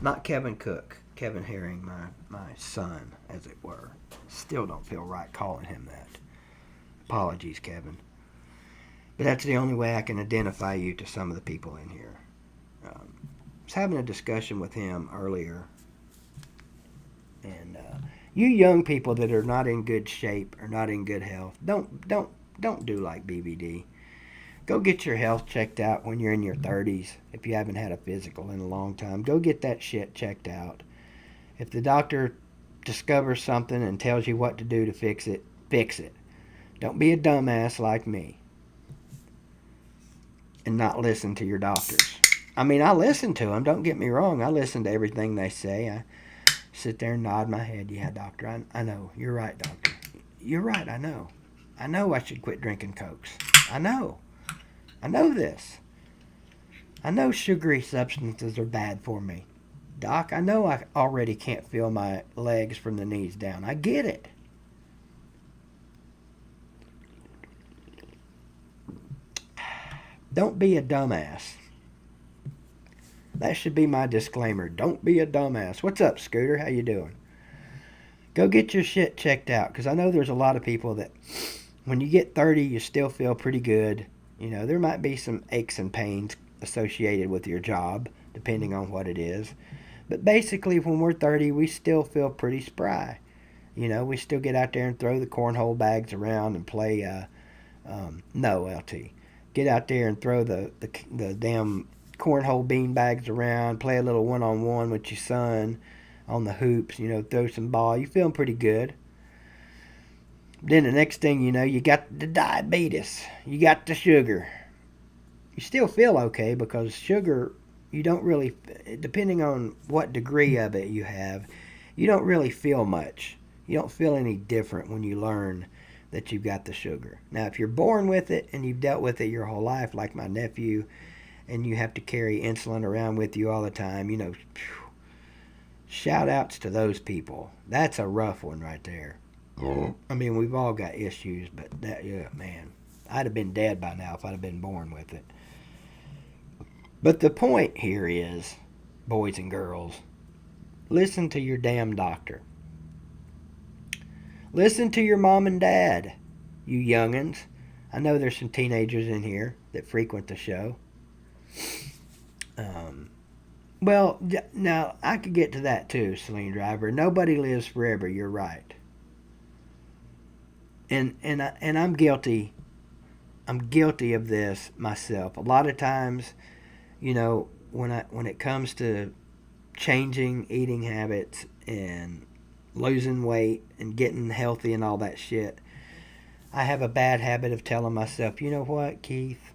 Not Kevin Cook. Kevin Herring, my son, as it were. Still don't feel right calling him that. Apologies, Kevin. But that's the only way I can identify you to some of the people in here. I was having a discussion with him earlier. And you young people that are not in good shape or not in good health, don't do like BBD. Go get your health checked out when you're in your 30s. If you haven't had a physical in a long time, go get that shit checked out. If the doctor discovers something and tells you what to do to fix it, fix it. Don't be a dumbass like me and not listen to your doctors. I mean, I listen to them. Don't get me wrong. I listen to everything they say. I sit there and nod my head. Yeah, doctor, I know. You're right, doctor. You're right, I know. I know I should quit drinking Cokes. I know this. I know sugary substances are bad for me. Doc, I know I already can't feel my legs from the knees down. I get it. Don't be a dumbass. That should be my disclaimer. Don't be a dumbass. What's up, Scooter? How you doing? Go get your shit checked out, because I know there's a lot of people that when you get 30, you still feel pretty good. You know, there might be some aches and pains associated with your job, depending on what it is. But basically, when we're 30, we still feel pretty spry. You know, we still get out there and throw the cornhole bags around and play, no, LT. Get out there and throw the damn cornhole bean bags around, play a little one-on-one with your son on the hoops, you know, throw some ball. You're feeling pretty good. Then the next thing you know, you got the diabetes. You got the sugar. You still feel okay because sugar, you don't really, depending on what degree of it you have, you don't really feel much. You don't feel any different when you learn that you've got the sugar. Now, if you're born with it and you've dealt with it your whole life, like my nephew, and you have to carry insulin around with you all the time, you know, shout outs to those people. That's a rough one right there. I mean, we've all got issues, but that, yeah, man, I'd have been dead by now if I'd have been born with it. But the point here is, boys and girls, listen to your damn doctor. Listen to your mom and dad, you youngins. I know there's some teenagers in here that frequent the show. Well, now, I could get to that too, Celine Driver. Nobody lives forever, you're right. And I'm guilty. I'm guilty of this myself. A lot of times, you know, when it comes to changing eating habits and losing weight and getting healthy and all that shit, I have a bad habit of telling myself, you know what, Keith,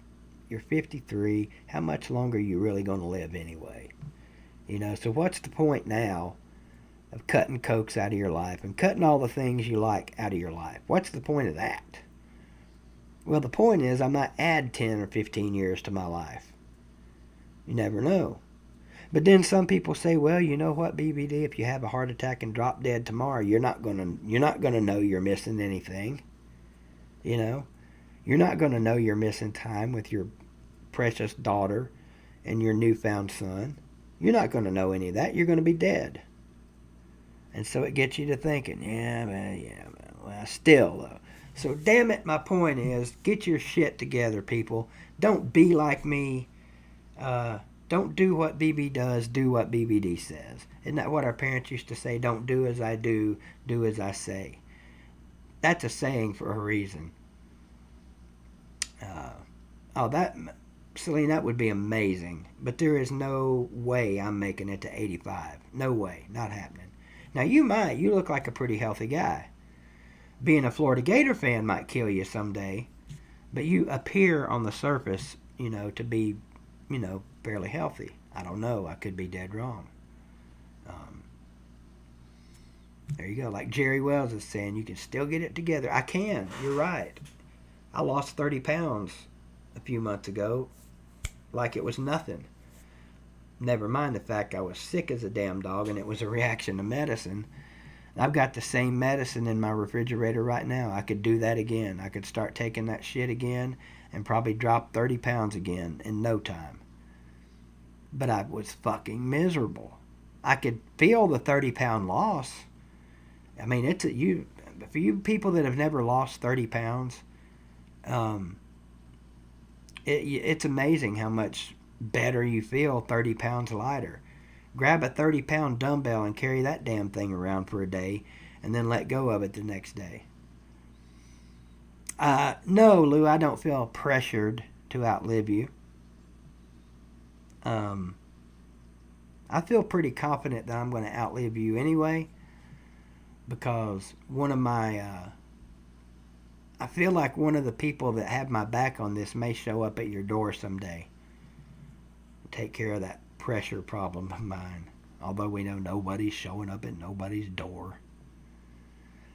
you're 53. How much longer are you really going to live anyway? You know, so what's the point now of cutting cokes out of your life and cutting all the things you like out of your life? What's the point of that? Well, the point is I might add 10 or 15 years to my life. You never know. But then some people say, well, you know what, BBD, if you have a heart attack and drop dead tomorrow, you're not gonna know you're missing anything. You know? You're not gonna know you're missing time with your precious daughter and your newfound son. You're not gonna know any of that. You're gonna be dead. And so it gets you to thinking, well, still though. So damn it, my point is, get your shit together, people. Don't be like me. Don't do what BB does, do what BBD says. Isn't that what our parents used to say? Don't do as I do as I say. That's a saying for a reason. Celine, that would be amazing. But there is no way I'm making it to 85. No way. Not happening. Now, you might. You look like a pretty healthy guy. Being a Florida Gator fan might kill you someday. But you appear on the surface, you know, to be, you know, fairly healthy. I don't know. I could be dead wrong. There you go. Like Jerry Wells is saying, you can still get it together. I can. You're right. I lost 30 pounds a few months ago like it was nothing. Never mind the fact I was sick as a damn dog and it was a reaction to medicine. I've got the same medicine in my refrigerator right now. I could do that again. I could start taking that shit again and probably drop 30 pounds again in no time. But I was fucking miserable. I could feel the 30-pound loss. I mean, for you people that have never lost 30 pounds, it's amazing how much better you feel 30 pounds lighter. Grab a 30-pound dumbbell and carry that damn thing around for a day and then let go of it the next day. No, Lou, I don't feel pressured to outlive you. I feel pretty confident that I'm going to outlive you anyway, because I feel like one of the people that have my back on this may show up at your door someday. Take care of that pressure problem of mine. Although we know nobody's showing up at nobody's door.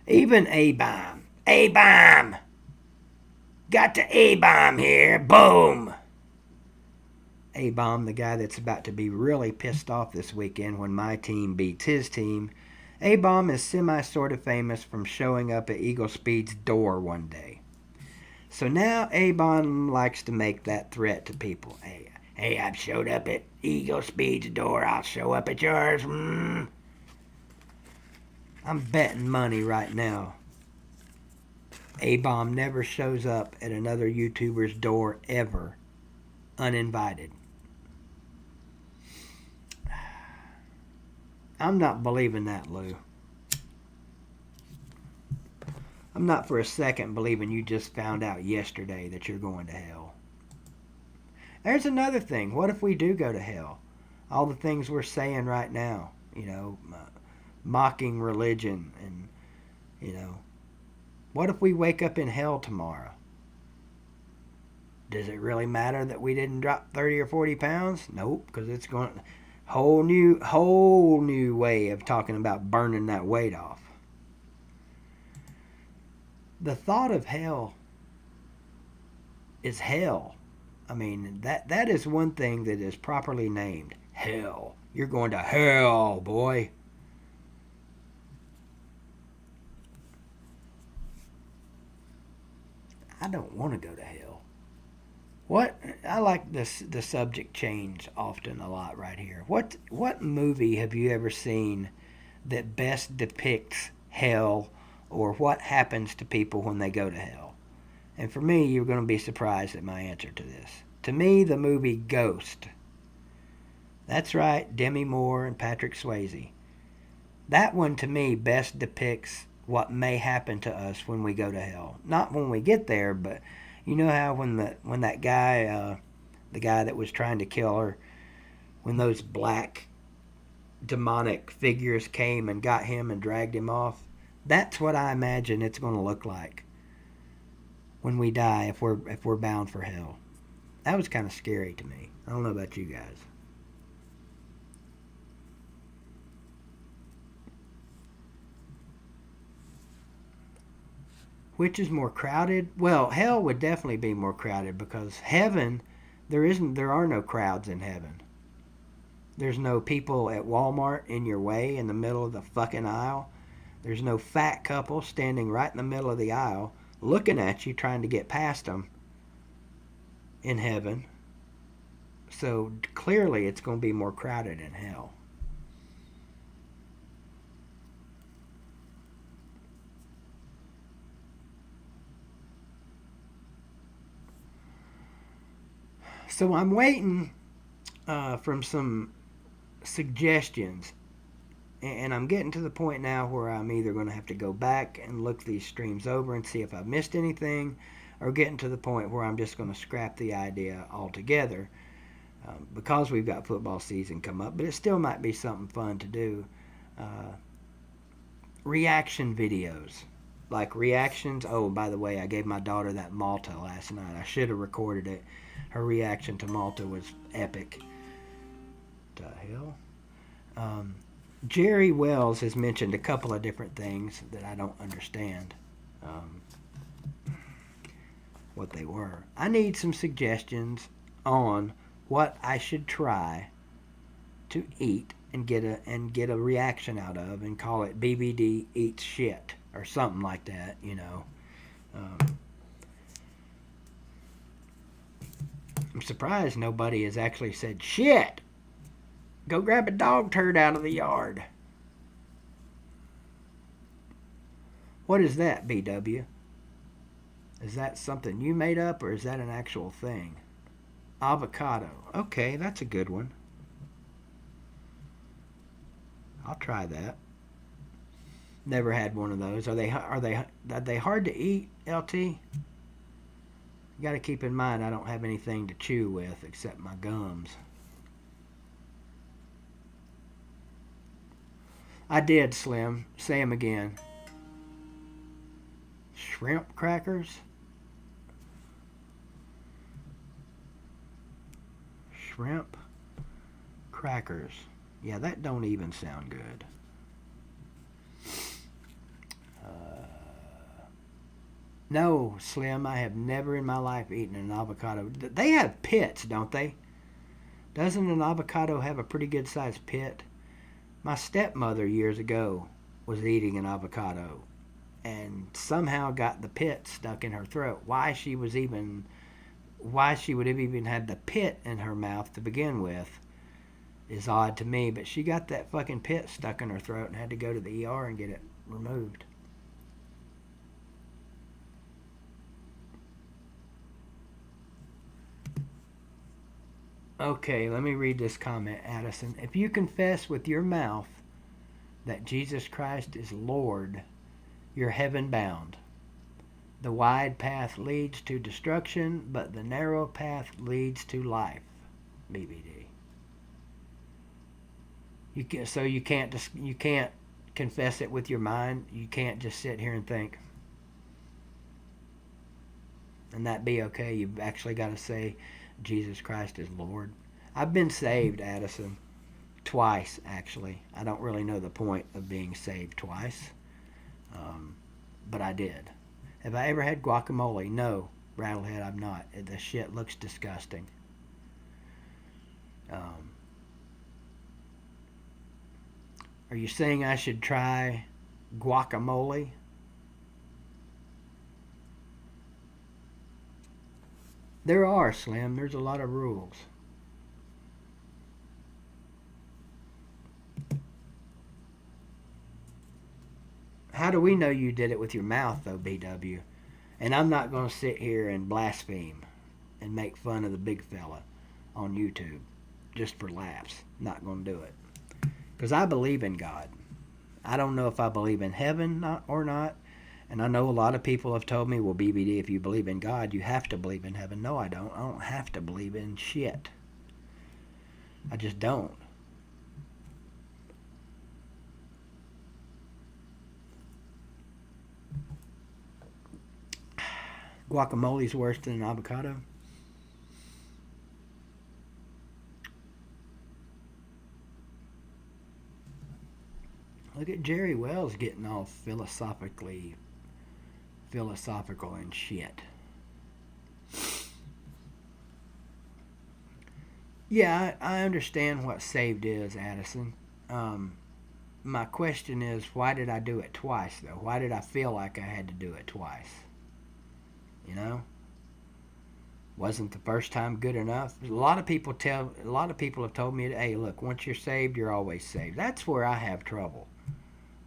Even A-Bomb. A-Bomb! Got the A-Bomb here. Boom! A-Bomb, the guy that's about to be really pissed off this weekend when my team beats his team. A-Bomb is semi-sort of famous from showing up at Eagle Speed's door one day. So now Avon likes to make that threat to people. Hey, I've showed up at Eagle Speed's door. I'll show up at yours. I'm betting money right now. A-Bomb never shows up at another YouTuber's door ever, uninvited. I'm not believing that, Lou. I'm not for a second believing you just found out yesterday that you're going to hell. There's another thing. What if we do go to hell? All the things we're saying right now, mocking religion and, what if we wake up in hell tomorrow? Does it really matter that we didn't drop 30 or 40 pounds? Nope, because it's going whole new way of talking about burning that weight off. The thought of hell is hell. I mean, that is one thing that is properly named. Hell. You're going to hell, boy. I don't want to go to hell. What I like this the subject change often a lot right here. What movie have you ever seen that best depicts hell or what happens to people when they go to hell? And for me, you're going to be surprised at my answer to this. To me, the movie Ghost. That's right, Demi Moore and Patrick Swayze. That one to me best depicts what may happen to us when we go to hell. Not when we get there, but you know how when that guy, the guy that was trying to kill her, when those black demonic figures came and got him and dragged him off, that's what I imagine it's going to look like when we die if we're bound for hell. That was kind of scary to me. I don't know about you guys. Which is more crowded? Well, hell would definitely be more crowded because heaven, there are no crowds in heaven. There's no people at Walmart in your way in the middle of the fucking aisle. There's no fat couple standing right in the middle of the aisle looking at you trying to get past them in heaven. So clearly it's going to be more crowded in hell. So I'm waiting from some suggestions, and I'm getting to the point now where I'm either going to have to go back and look these streams over and see if I've missed anything, or getting to the point where I'm just going to scrap the idea altogether because we've got football season come up, but it still might be something fun to do. Reaction videos. Like reactions. Oh, by the way, I gave my daughter that Malta last night. I should have recorded it. Her reaction to Malta was epic. The hell? Jerry Wells has mentioned a couple of different things that I don't understand what they were. I need some suggestions on what I should try to eat and get a reaction out of and call it BBD eats shit or something like that, I'm surprised nobody has actually said, shit, go grab a dog turd out of the yard. What is that, BW? Is that something you made up or is that an actual thing? Avocado. Okay, that's a good one. I'll try that. Never had one of those. Are they hard to eat, LT? You got to keep in mind I don't have anything to chew with except my gums. I did, Slim. Say them again. Shrimp crackers? Shrimp crackers. Yeah, that don't even sound good. No, Slim, I have never in my life eaten an avocado. They have pits, don't they? Doesn't an avocado have a pretty good sized pit? My stepmother years ago was eating an avocado, and somehow got the pit stuck in her throat. Why she would have even had the pit in her mouth to begin with is odd to me, but she got that fucking pit stuck in her throat and had to go to the ER and get it removed. Okay, let me read this comment, Addison. If you confess with your mouth that Jesus Christ is Lord, you're heaven bound. The wide path leads to destruction, but the narrow path leads to life. BBD. You can't confess it with your mind. You can't just sit here and think, and that be okay. You've actually got to say Jesus Christ is Lord. I've been saved, Addison, twice actually. I don't really know the point of being saved twice, but I did. Have I ever had guacamole? No, Rattlehead, I've not. The shit looks disgusting. Are you saying I should try guacamole? There are, Slim. There's a lot of rules. How do we know you did it with your mouth, though, BW? And I'm not going to sit here and blaspheme and make fun of the big fella on YouTube just for laughs. Not going to do it. Because I believe in God. I don't know if I believe in heaven or not. And I know a lot of people have told me, well, BBD, if you believe in God, you have to believe in heaven. No, I don't. I don't have to believe in shit. I just don't. Guacamole's worse than an avocado. Look at Jerry Wells getting all philosophical and shit. Yeah, I understand what saved is, Addison. My question is, why did I do it twice, though? Why did I feel like I had to do it twice? You know? Wasn't the first time good enough? A lot of people have told me, hey, look, once you're saved, you're always saved. That's where I have trouble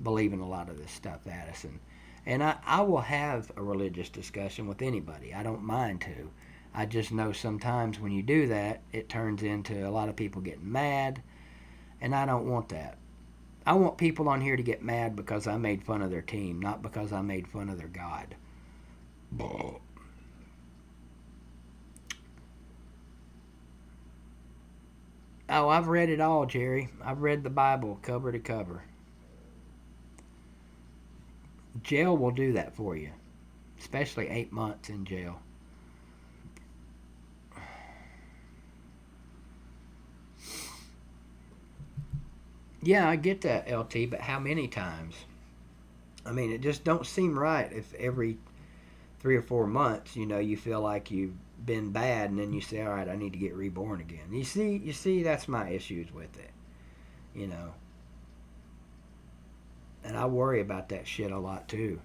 believing a lot of this stuff, Addison. And I will have a religious discussion with anybody. I don't mind to. I just know sometimes when you do that, it turns into a lot of people getting mad, and I don't want that. I want people on here to get mad because I made fun of their team, not because I made fun of their God. Oh, I've read it all, Jerry. I've read the Bible cover to cover. Jail will do that for you, especially 8 months in jail. Yeah, I get that, LT, but how many times? I mean, it just don't seem right if every 3 or 4 months, you feel like you've been bad, and then you say, all right, I need to get reborn again. You see, that's my issues with it, And I worry about that shit a lot too,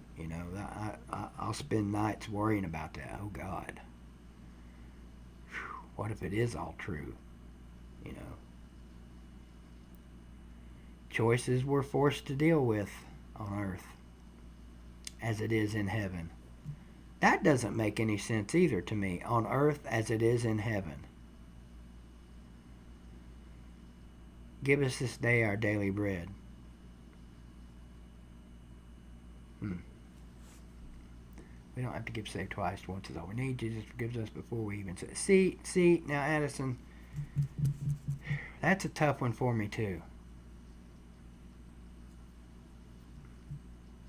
I'll spend nights worrying about that. Oh God, what if it is all true, Choices we're forced to deal with on earth as it is in heaven. That doesn't make any sense either to me. On earth as it is in heaven. Give us this day our daily bread. We don't have to give saved twice. Once is all we need. Jesus forgives us before we even say. See, now Addison, that's a tough one for me too.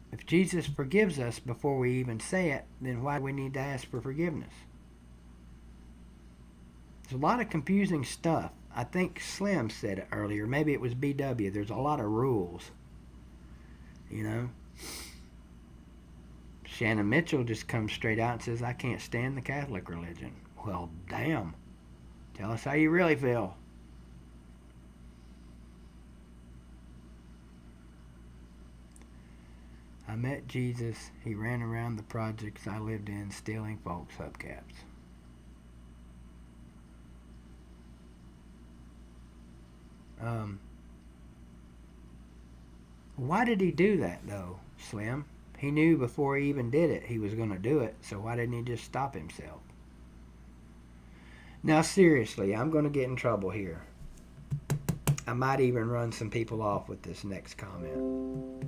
If Jesus forgives us before we even say it, then why do we need to ask for forgiveness? There's a lot of confusing stuff. I think Slim said it earlier. Maybe it was BW. There's a lot of rules. Shannon Mitchell just comes straight out and says, I can't stand the Catholic religion. Well, damn. Tell us how you really feel. met Jesus. He ran around the projects I lived in stealing folks' hubcaps. Why did he do that, though, Slim? He knew before he even did it he was going to do it, so why didn't he just stop himself? Now, seriously, I'm going to get in trouble here. I might even run some people off with this next comment.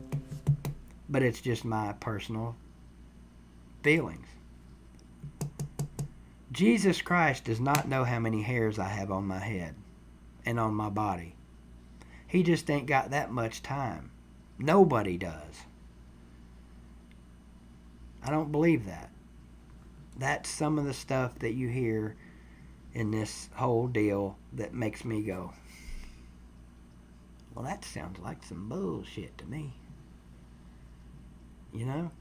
But it's just my personal feelings. Jesus Christ does not know how many hairs I have on my head and on my body. He just ain't got that much time. Nobody does. I don't believe that. That's some of the stuff that you hear in this whole deal that makes me go, well, that sounds like some bullshit to me. You know?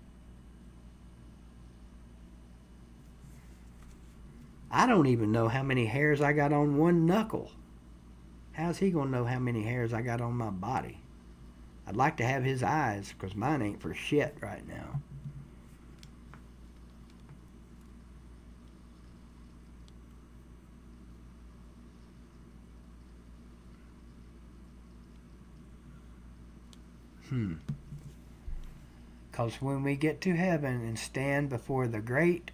I don't even know how many hairs I got on one knuckle. How's he gonna know how many hairs I got on my body? I'd like to have his eyes, because mine ain't for shit right now. Because when we get to heaven and stand before the great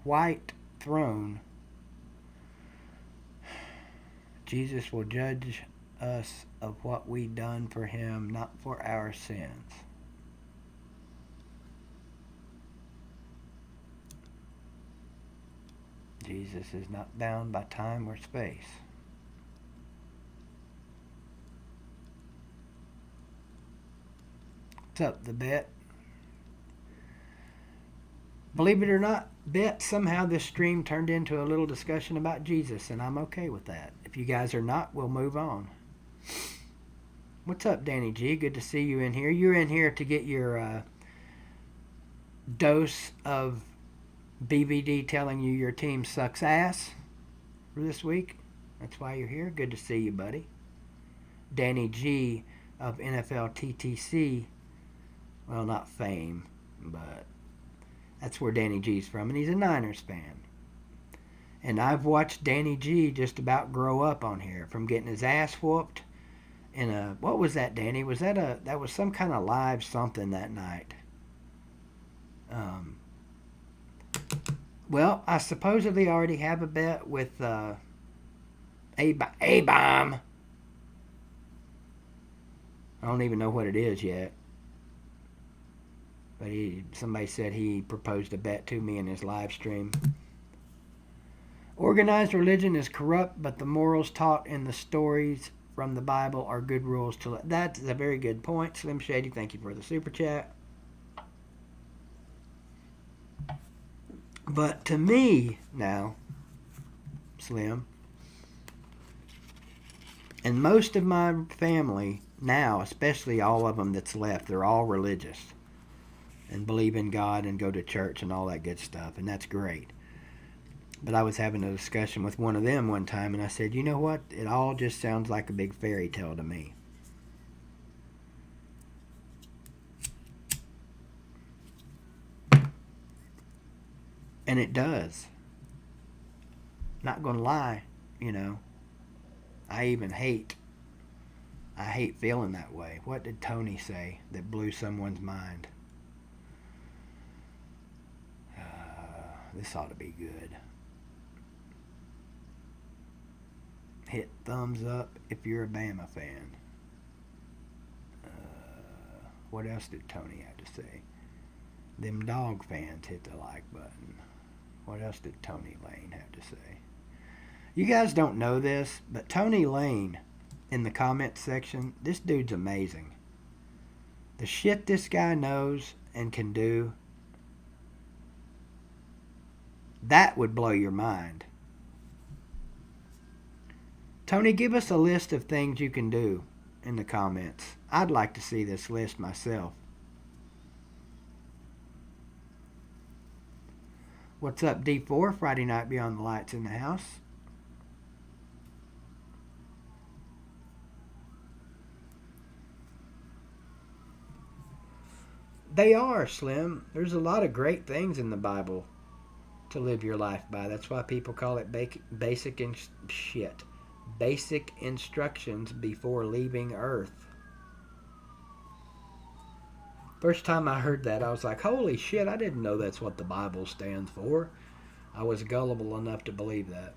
white throne, Jesus will judge us of what we done for him, not for our sins. Jesus is not bound by time or space. What's up, the Bet? Believe it or not, Bet, somehow this stream turned into a little discussion about Jesus, and I'm okay with that. If you guys are not, we'll move on. What's up, Danny G? Good to see you in here. You're in here to get your dose of BVD telling you your team sucks ass for this week. That's why you're here. Good to see you, buddy. Danny G of NFL TTC. Well, not fame, but that's where Danny G's from, and he's a Niners fan. And I've watched Danny G just about grow up on here, from getting his ass whooped in a, what was that, Danny? Was that was some kind of live something that night? Well, I supposedly already have a bet with A-Bomb. I don't even know what it is yet. But somebody said he proposed a bet to me in his live stream. Organized religion is corrupt, but the morals taught in the stories from the Bible are good rules to let. That's a very good point. Slim Shady, thank you for the super chat. But to me now, Slim, and most of my family now, especially all of them that's left, they're all religious and believe in God and go to church and all that good stuff, and that's great. But I was having a discussion with one of them one time, and I said, you know what? It all just sounds like a big fairy tale to me. And it does. Not gonna lie, you know. I hate feeling that way. What did Tony say that blew someone's mind? This ought to be good. Hit thumbs up if you're a Bama fan. What else did Tony have to say? Them dog fans hit the like button. What else did Tony Lane have to say? You guys don't know this, but Tony Lane, in the comments section, this dude's amazing. The shit this guy knows and can do, that would blow your mind. Tony, give us a list of things you can do in the comments. I'd like to see this list myself. What's up, D4? Friday night Beyond the Lights in the house. They are, Slim. There's a lot of great things in the Bible to live your life by. That's why people call it basic instructions before leaving Earth. First time I heard that, I was like, holy shit, I didn't know that's what the Bible stands for. I was gullible enough to believe that.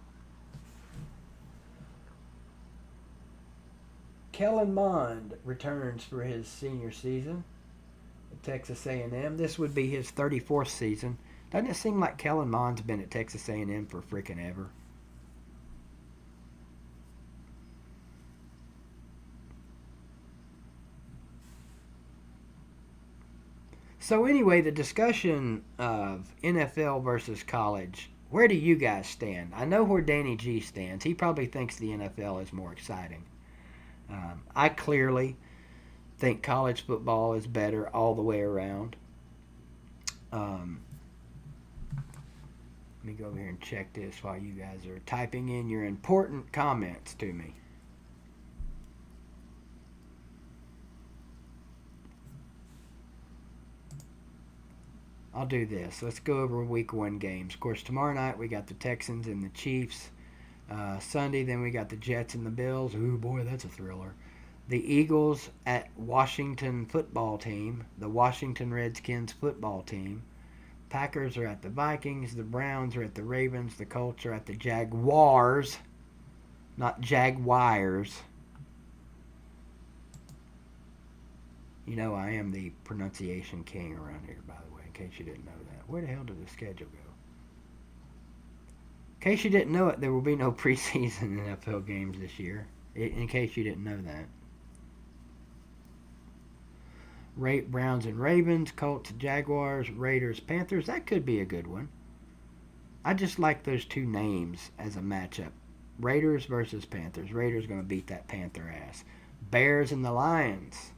Kellen Mond returns for his senior season at Texas A&M. This would be his 34th season. Doesn't it seem like Kellen Mond's been at Texas A&M for freaking ever? So anyway, the discussion of NFL versus college, where do you guys stand? I know where Danny G stands. He probably thinks the NFL is more exciting. I clearly think college football is better all the way around. Let me go over here and check this while you guys are typing in your important comments to me. I'll do this. Let's go over week 1 games. Of course, tomorrow night we got the Texans and the Chiefs. Sunday, then we got the Jets and the Bills. Ooh, boy, that's a thriller. The Eagles at Washington football team. The Washington Redskins football team. Packers are at the Vikings. The Browns are at the Ravens. The Colts are at the Jaguars. Not Jaguars. You know, I am the pronunciation king around here, by the way, in case you didn't know that. Where the hell did the schedule go? In case you didn't know it, there will be no preseason NFL games this year. In case you didn't know that. Browns and Ravens, Colts, Jaguars, Raiders, Panthers. That could be a good one. I just like those two names as a matchup. Raiders versus Panthers. Raiders going to beat that Panther ass. Bears and the Lions.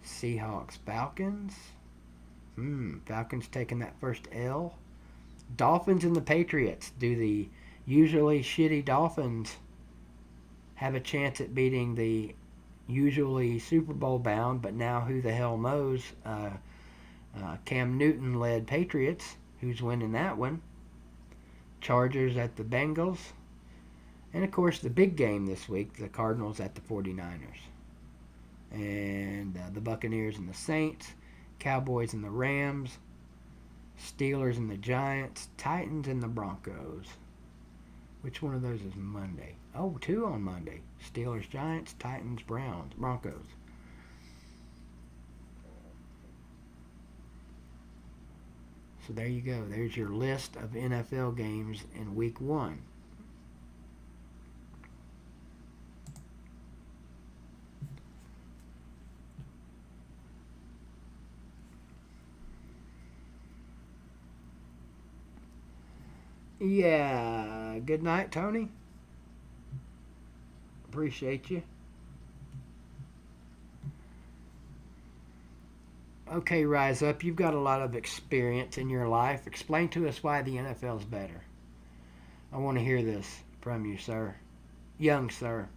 Seahawks, Falcons. Falcons taking that first L. Dolphins and the Patriots. Do the usually shitty Dolphins have a chance at beating the usually Super Bowl bound, but now who the hell knows, Cam Newton led Patriots? Who's winning that one? Chargers at the Bengals. And of course the big game this week, the Cardinals at the 49ers. And the Buccaneers and the Saints. Cowboys and the Rams. Steelers and the Giants, Titans and the Broncos. Which one of those is Monday? Oh, 2 on Monday. Steelers, Giants, Titans, Browns, Broncos. So there you go. There's your list of NFL games in week 1. Yeah. Good night, Tony. Appreciate you. Okay, Rise Up. You've got a lot of experience in your life. Explain to us why the NFL is better. I want to hear this from you, sir. Young sir.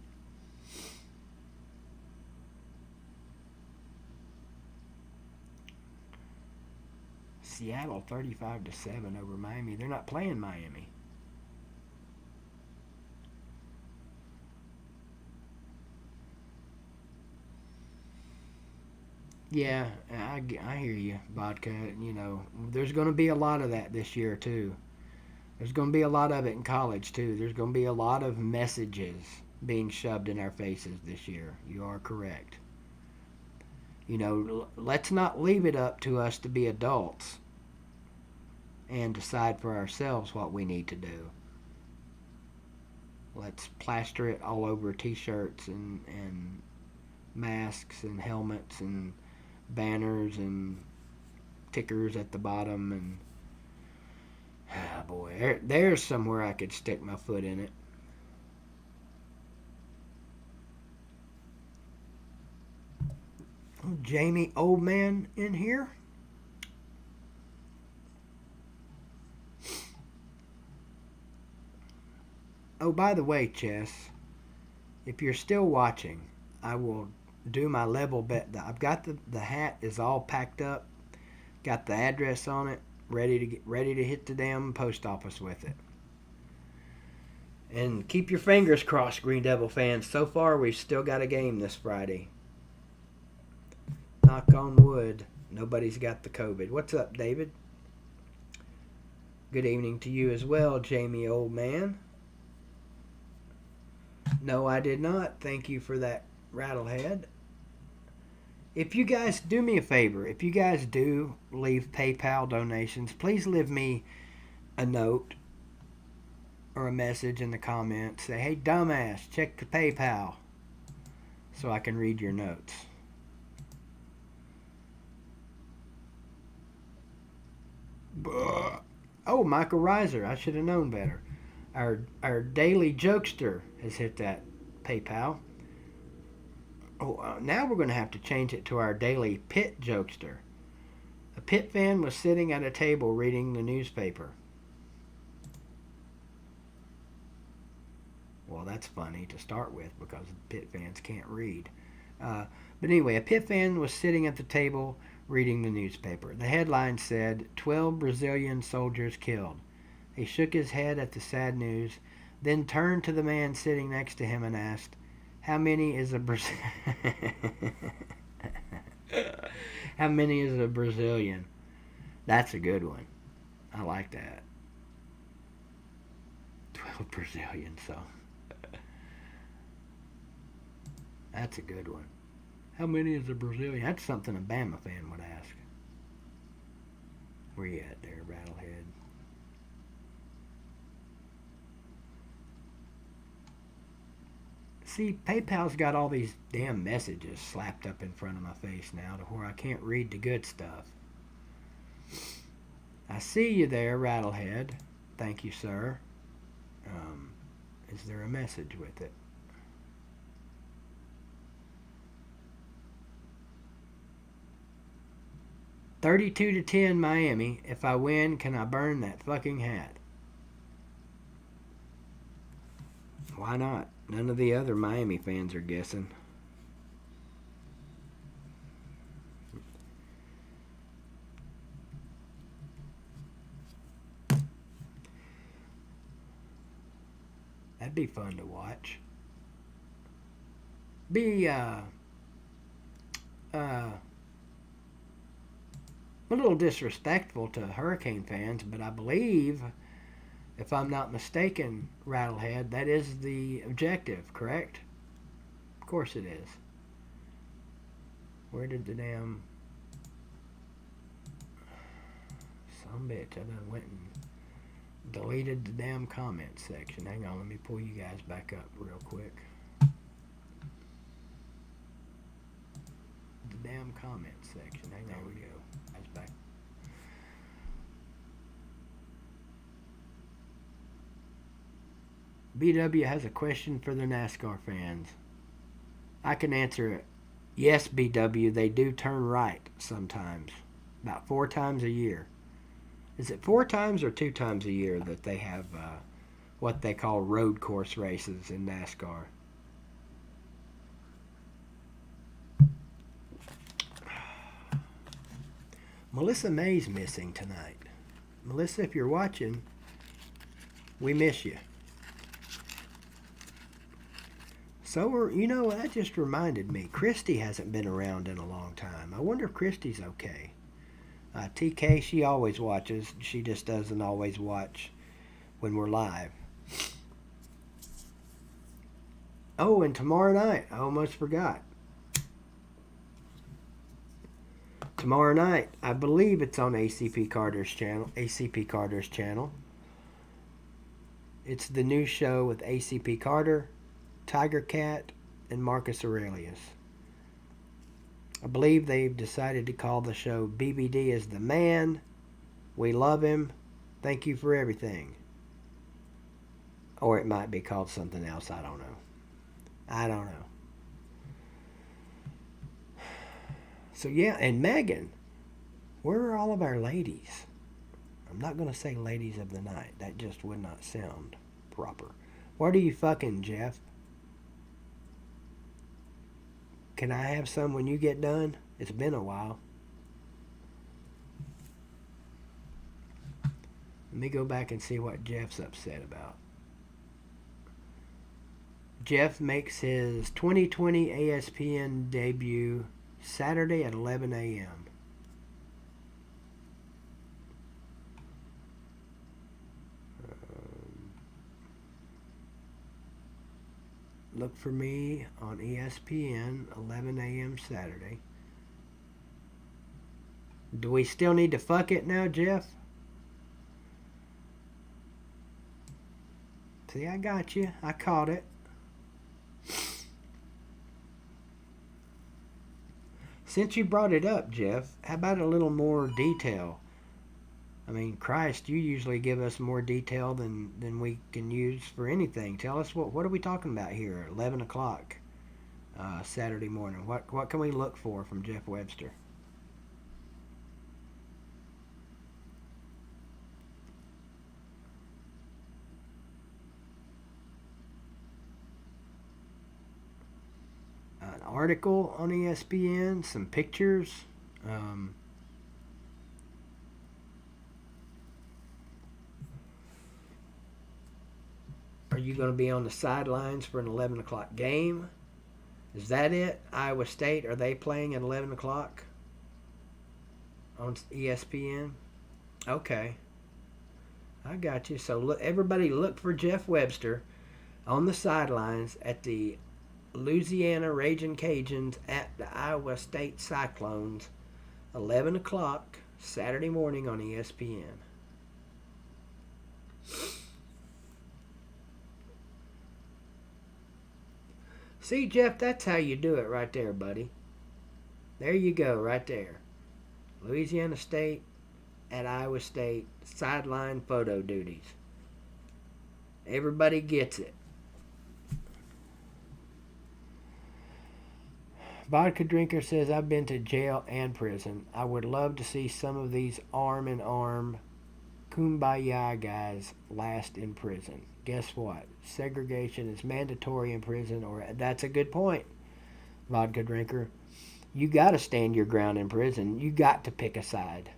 Seattle 35-7 over Miami. They're not playing Miami. Yeah, I hear you, Vodka. You know, there's going to be a lot of that this year, too. There's going to be a lot of it in college, too. There's going to be a lot of messages being shoved in our faces this year. You are correct. You know, let's not leave it up to us to be adults and decide for ourselves what we need to do. Let's plaster it all over t-shirts and masks and helmets and banners and tickers at the bottom, and boy, there's somewhere I could stick my foot in it. Oh, Jamie Old Man in here. Oh, by the way, Chess, if you're still watching, I will do my level bet. I've got the hat is all packed up. Got the address on it. Ready to hit the damn post office with it. And keep your fingers crossed, Green Devil fans. So far, we've still got a game this Friday. Knock on wood. Nobody's got the COVID. What's up, David? Good evening to you as well, Jamie, old man. No, I did not. Thank you for that, Rattlehead. If you guys do me a favor, if you guys do leave PayPal donations, please leave me a note or a message in the comments. Say, hey, dumbass, check the PayPal so I can read your notes. Oh, Michael Reiser, I should have known better. Our daily jokester has hit that PayPal. Oh, now we're going to have to change it to our daily pit jokester. A Pitt fan was sitting at a table reading the newspaper. Well, that's funny to start with because Pitt fans can't read. But anyway, a Pitt fan was sitting at the table reading the newspaper. The headline said, 12 Brazilian soldiers killed. He shook his head at the sad news, then turned to the man sitting next to him and asked, How many is a How many is a Brazilian? That's a good one. I like that. 12 Brazilians, so. That's a good one. How many is a Brazilian? That's something a Bama fan would ask. Where you at there, Rattlehead? See, PayPal's got all these damn messages slapped up in front of my face now to where I can't read the good stuff. I see you there, Rattlehead. Thank you, sir. Is there a message with it? $32-10 Miami. If I win, can I burn that fucking hat? Why not? None of the other Miami fans are guessing. That'd be fun to watch. Be a little disrespectful to Hurricane fans, but I believe, if I'm not mistaken, Rattlehead, that is the objective, correct? Of course it is. Where did the damn... Some bitch, I done went and deleted the damn comment section. Hang on, let me pull you guys back up real quick. The damn comment section. Hang on, there we go. That's back. BW has a question for the NASCAR fans. I can answer it. Yes, BW, they do turn right sometimes. About 4 times a year. Is it 4 times or 2 times a year that they have what they call road course races in NASCAR? Melissa May's missing tonight. Melissa, if you're watching, we miss you. So, you know, that just reminded me. Christy hasn't been around in a long time. I wonder if Christy's okay. TK, she always watches. She just doesn't always watch when we're live. Oh, and tomorrow night, I almost forgot. Tomorrow night, I believe it's on ACP Carter's channel. ACP Carter's channel. It's the new show with ACP Carter, Tiger Cat, and Marcus Aurelius. I believe they've decided to call the show BBD is the Man. We love him. Thank you for everything. Or it might be called something else. I don't know. I don't know. So yeah, and Megan, where are all of our ladies? I'm not going to say ladies of the night. That just would not sound proper. Where do you fucking, Jeff? Can I have some when you get done? It's been a while. Let me go back and see what Jeff's upset about. Jeff makes his 2020 ESPN debut Saturday at 11 a.m. Look for me on ESPN, 11 a.m. Saturday. Do we still need to fuck it now, Jeff? See, I got you. I caught it. Since you brought it up, Jeff, how about a little more detail? I mean, Christ, you usually give us more detail than we can use for anything. Tell us, what are we talking about here? 11 o'clock Saturday morning. What can we look for from Jeff Webster? An article on ESPN, some pictures. Are you going to be on the sidelines for an 11 o'clock game? Is that it? Iowa State, are they playing at 11 o'clock on ESPN? Okay. I got you. So look, everybody look for Jeff Webster on the sidelines at the Louisiana Ragin' Cajuns at the Iowa State Cyclones, 11 o'clock Saturday morning on ESPN. See, Jeff, that's how you do it right there, buddy. There you go, right there. Louisiana State at Iowa State, sideline photo duties. Everybody gets it. Vodka Drinker says, I've been to jail and prison. I would love to see some of these arm-in-arm kumbaya guys last in prison. Guess what? Segregation is mandatory in prison, or that's a good point, Vodka Drinker. You got to stand your ground in prison. You got to pick a side.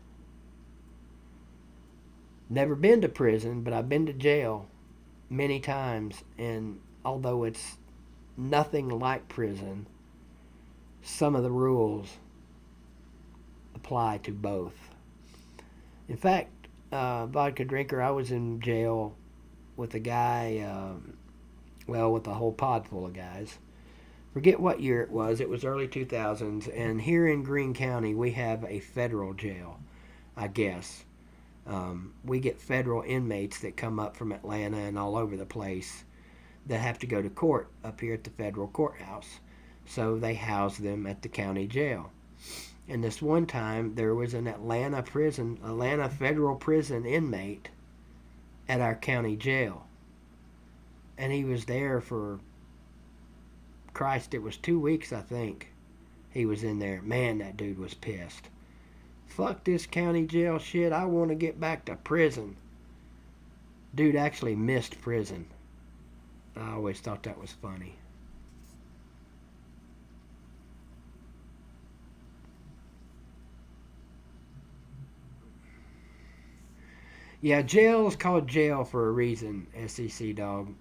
Never been to prison, but I've been to jail many times, and although it's nothing like prison, some of the rules apply to both. In fact, Vodka Drinker, I was in jail with a guy, with a whole pod full of guys. Forget what year it was. It was early 2000s, and here in Greene County, we have a federal jail, I guess. We get federal inmates that come up from Atlanta and all over the place that have to go to court up here at the federal courthouse. So they house them at the county jail. And this one time, there was an Atlanta federal prison inmate at our county jail. And he was there for, Christ, it was 2 weeks, I think. He was in there. Man, that dude was pissed. Fuck this county jail shit. I want to get back to prison. Dude actually missed prison. I always thought that was funny. Yeah, jail is called jail for a reason, SEC dog.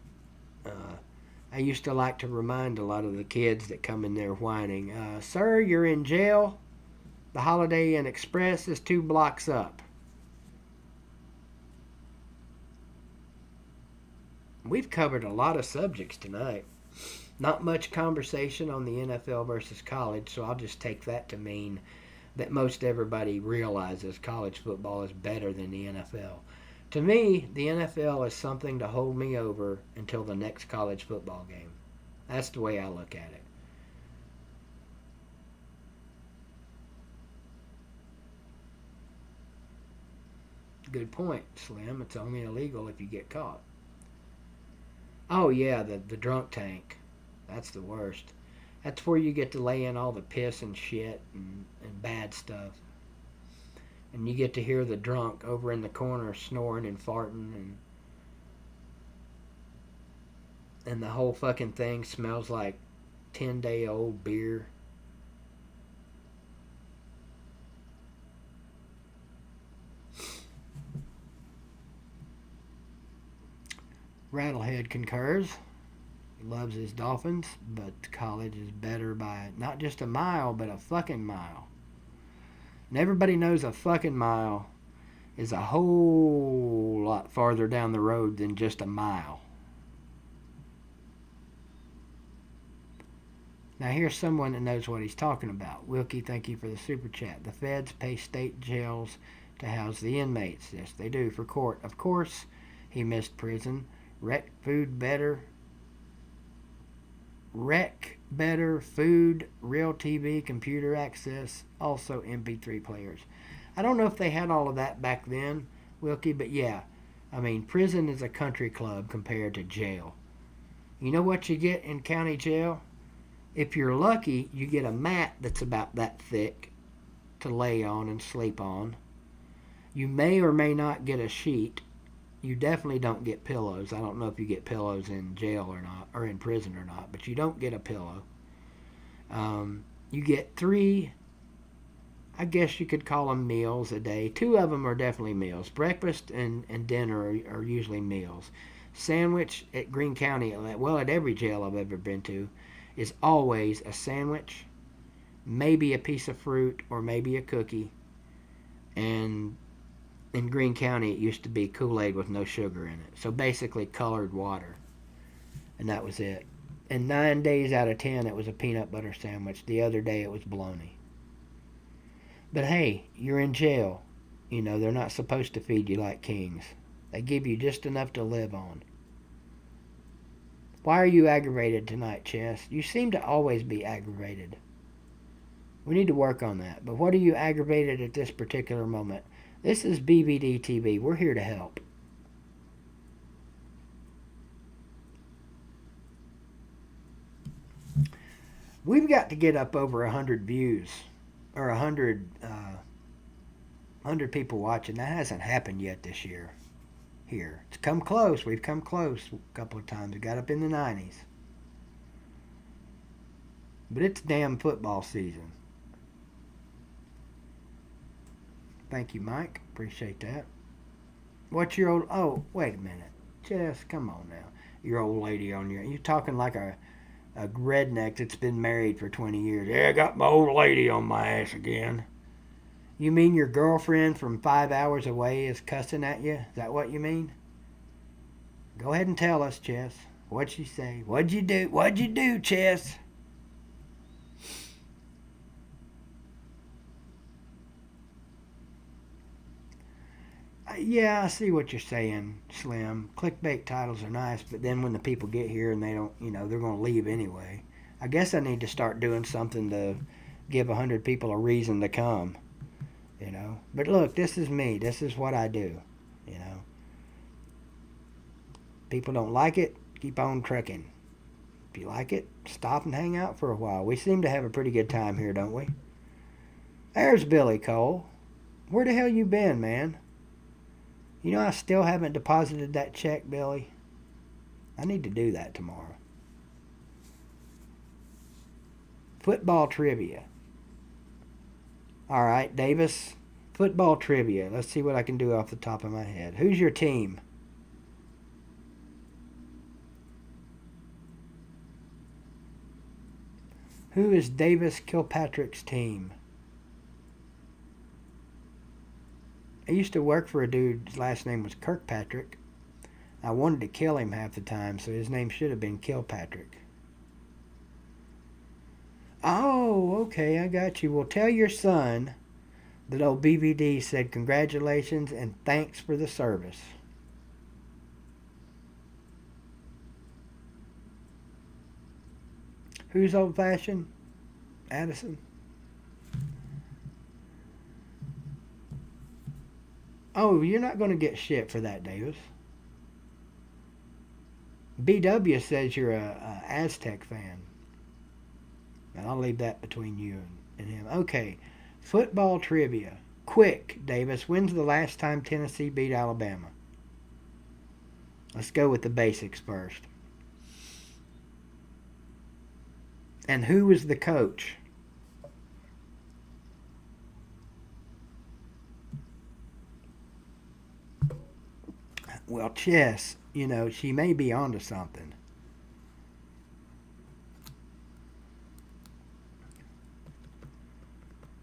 I used to like to remind a lot of the kids that come in there whining, sir, you're in jail. The Holiday Inn Express is 2 blocks up. We've covered a lot of subjects tonight. Not much conversation on the NFL versus college, so I'll just take that to mean that most everybody realizes college football is better than the NFL. To me, the NFL is something to hold me over until the next college football game. That's the way I look at it. Good point, Slim. It's only illegal if you get caught. Oh, yeah, the drunk tank. That's the worst. That's where you get to lay in all the piss and shit and bad stuff. And you get to hear the drunk over in the corner snoring and farting. And the whole fucking thing smells like 10-day-old beer. Rattlehead concurs. He loves his Dolphins, but college is better by not just a mile, but a fucking mile. And everybody knows a fucking mile is a whole lot farther down the road than just a mile. Now here's someone that knows what he's talking about. Wilkie, thank you for the super chat. The feds pay state jails to house the inmates. Yes, they do, for court. Of course, he missed prison. Rec better, food, real TV, computer access, also MP3 players. I don't know if they had all of that back then, Wilkie, but yeah. I mean, prison is a country club compared to jail. You know what you get in county jail? If you're lucky, you get a mat that's about that thick to lay on and sleep on. You may or may not get a sheet. You definitely don't get pillows. I don't know if you get pillows in jail or not, or in prison or not, but you don't get a pillow. You get 3, I guess you could call them meals a day. 2 of them are definitely meals. Breakfast and dinner are usually meals. Sandwich at Greene County, well, at every jail I've ever been to, is always a sandwich, maybe a piece of fruit, or maybe a cookie. And in Greene County, it used to be Kool-Aid with no sugar in it. So basically colored water. And that was it. And 9 days out of 10, it was a peanut butter sandwich. The other day, it was bologna. But hey, you're in jail. You know, they're not supposed to feed you like kings. They give you just enough to live on. Why are you aggravated tonight, Chess? You seem to always be aggravated. We need to work on that. But what are you aggravated at this particular moment? This is BBD TV. We're here to help. We've got to get up over 100 views, or 100 people watching. That hasn't happened yet this year. Here, it's come close. We've come close a couple of times. We got up in the 90s. But it's damn football season. Thank you, Mike. Appreciate that. What's your old... Oh, wait a minute. Just come on now. Your old lady on your... You're talking like a redneck that's been married for 20 years. Yeah, I got my old lady on my ass again. You mean your girlfriend from 5 hours away is cussing at you? Is that what you mean? Go ahead and tell us, Chess. What'd she say? What'd you do? What'd you do, Chess? Yeah, I see what you're saying, Slim. Clickbait titles are nice, but then when the people get here and they don't, you know, they're going to leave anyway. I guess I need to start doing something to give 100 people a reason to come, you know. But look, this is me. This is what I do, you know. People don't like it, keep on trucking. If you like it, stop and hang out for a while. We seem to have a pretty good time here, don't we? There's Billy Cole. Where the hell you been, man? You know, I still haven't deposited that check, Billy. I need to do that tomorrow. Football trivia. All right, Davis. Football trivia. Let's see what I can do off the top of my head. Who's your team? Who is Davis Kilpatrick's team? I used to work for a dude, his last name was Kirkpatrick. I wanted to kill him half the time, so his name should have been Kilpatrick. Oh, okay, I got you. Well, tell your son that old BVD said congratulations and thanks for the service. Who's old-fashioned? Addison? Oh, you're not going to get shit for that, Davis. BW says you're a Aztec fan. And I'll leave that between you and him. Okay, football trivia. Quick, Davis. When's the last time Tennessee beat Alabama? Let's go with the basics first. And who was the coach? Well, chess, she may be onto something.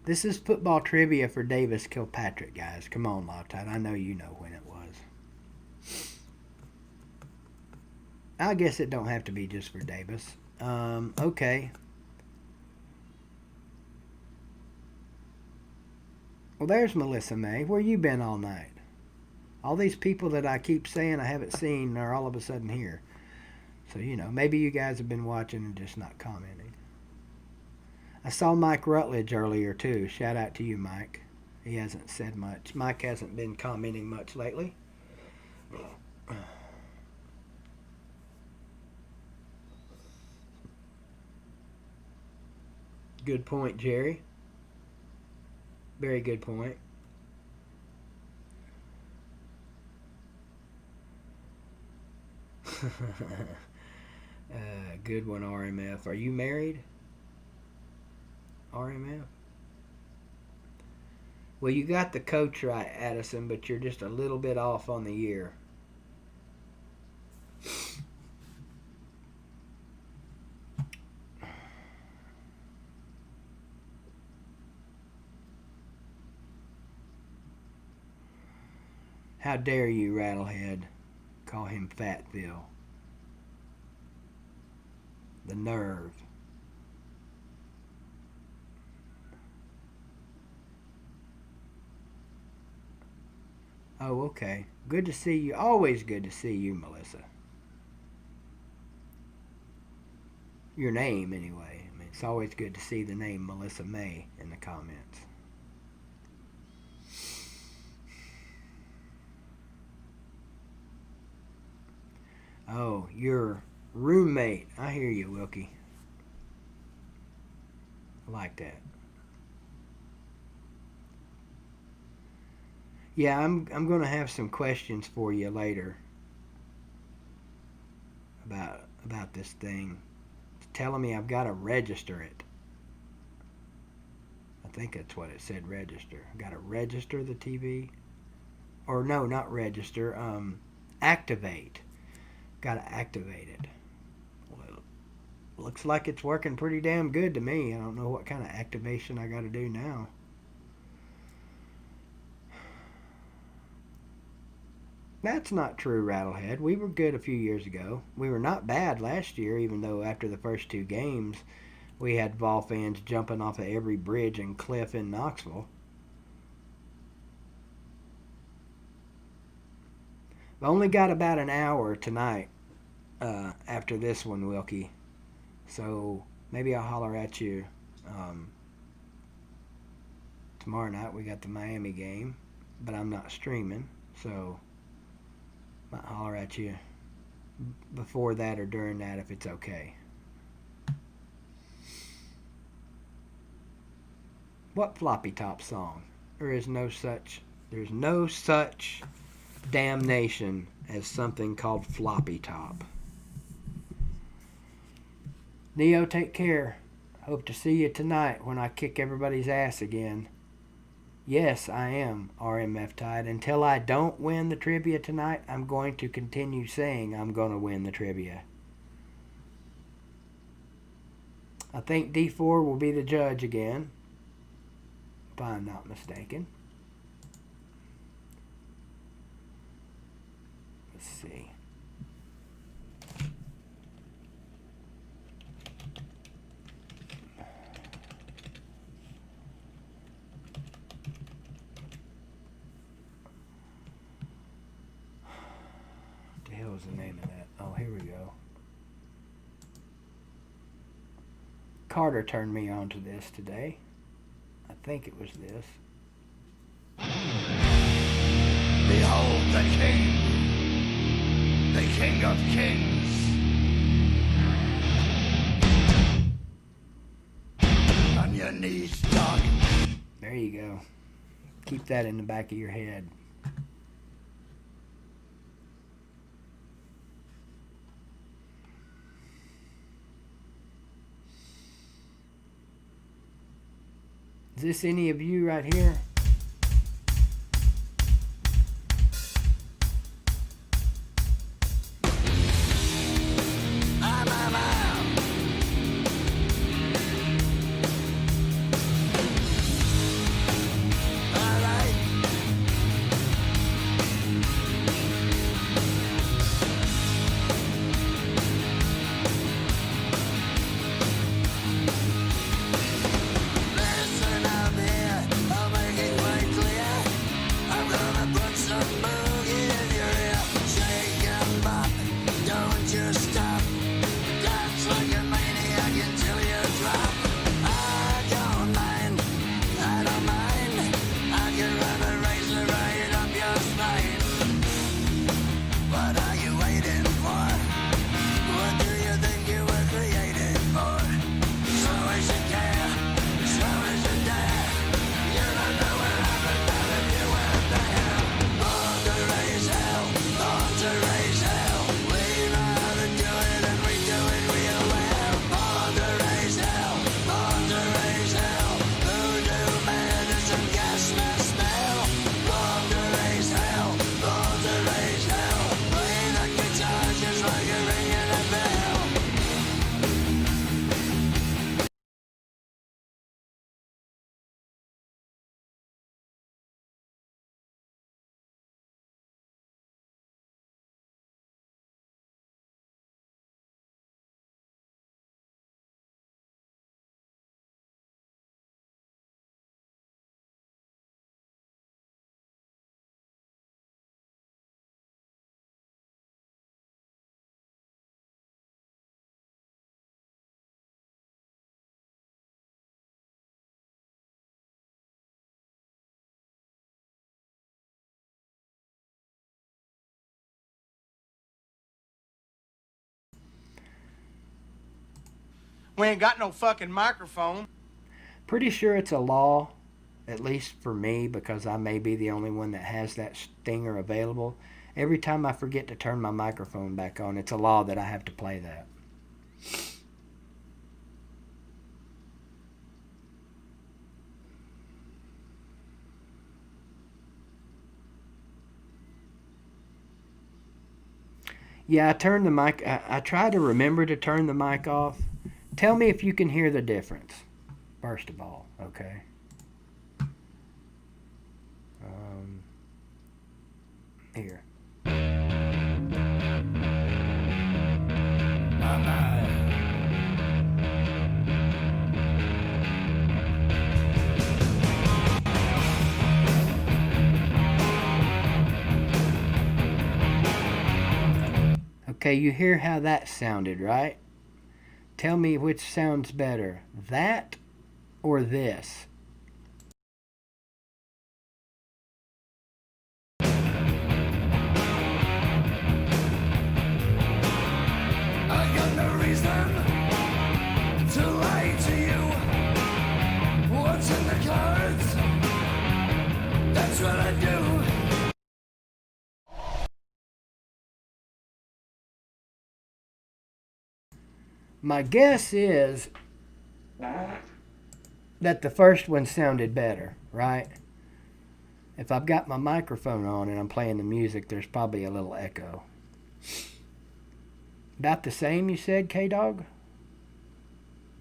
This is football trivia for Davis Kilpatrick, guys. Come on, Loctite. I know you know when it was. I guess it don't have to be just for Davis. Okay. Well, there's Melissa May. Where you been all night? All these people that I keep saying I haven't seen are all of a sudden here. So, maybe you guys have been watching and just not commenting. I saw Mike Rutledge earlier, too. Shout out to you, Mike. He hasn't said much. Mike hasn't been commenting much lately. Good point, Jerry. Very good point. Good one, RMF. Are you married? RMF? Well, you got the coach right, Addison, but you're just a little bit off on the year. How dare you, Rattlehead, call him Fat Phil. The nerve. Oh, okay. Good to see you. Always good to see you, Melissa. Your name, anyway. I mean, it's always good to see the name Melissa May in the comments. Oh, your roommate. I hear you, Wilkie. I like that. Yeah, I'm going to have some questions for you later about this thing. It's telling me I've got to register it. I think that's what it said, register. I've got to register the TV. Or no, not register. Activate. Got to activate it. Well, it looks like it's working pretty damn good to me. I don't know what kind of activation I got to do now. That's not true, Rattlehead. We were good a few years ago. We were not bad last year, even though after the first two games, we had Vol fans jumping off of every bridge and cliff in Knoxville. I only got about an hour tonight after this one, Wilkie. So maybe I'll holler at you tomorrow night. We got the Miami game, but I'm not streaming, so might holler at you before that or during that if it's okay. What floppy top song? There's no such damnation as something called floppy top. Neo, take care. Hope to see you tonight when I kick everybody's ass again. Yes, I am RMF Tide. Until I don't win the trivia tonight, I'm going to continue saying I'm going to win the trivia. I think D4 will be the judge again, if I'm not mistaken. Let's see. What the hell is the name of that? Oh, here we go. Carter turned me on to this today. I think it was this. Behold the King of Kings. On your knees, dog. There you go. Keep that in the back of your head. Is this any of you right here? We ain't got no fucking microphone. Pretty sure it's a law, at least for me, because I may be the only one that has that stinger available. Every time I forget to turn my microphone back on, it's a law that I have to play that. Yeah, I turned the mic. I try to remember to turn the mic off. Tell me if you can hear the difference, first of all, okay? Here. Okay, you hear how that sounded, right? Tell me which sounds better, that or this? I got no reason to lie to you. What's in the cards? That's what I do. My guess is that the first one sounded better, right? If I've got my microphone on and I'm playing the music, there's probably a little echo. About the same, you said, K-Dog?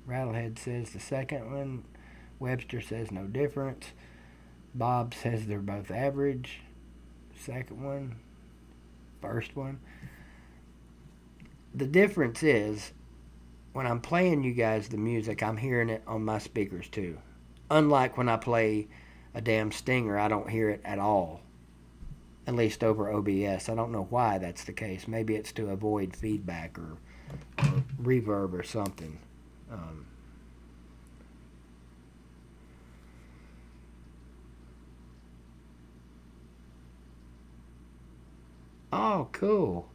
Rattlehead says the second one. Webster says no difference. Bob says they're both average. Second one. First one. The difference is, when I'm playing you guys the music, I'm hearing it on my speakers too. Unlike when I play a damn stinger, I don't hear it at all. At least over OBS. I don't know why that's the case. Maybe it's to avoid feedback or reverb or something. Oh, cool.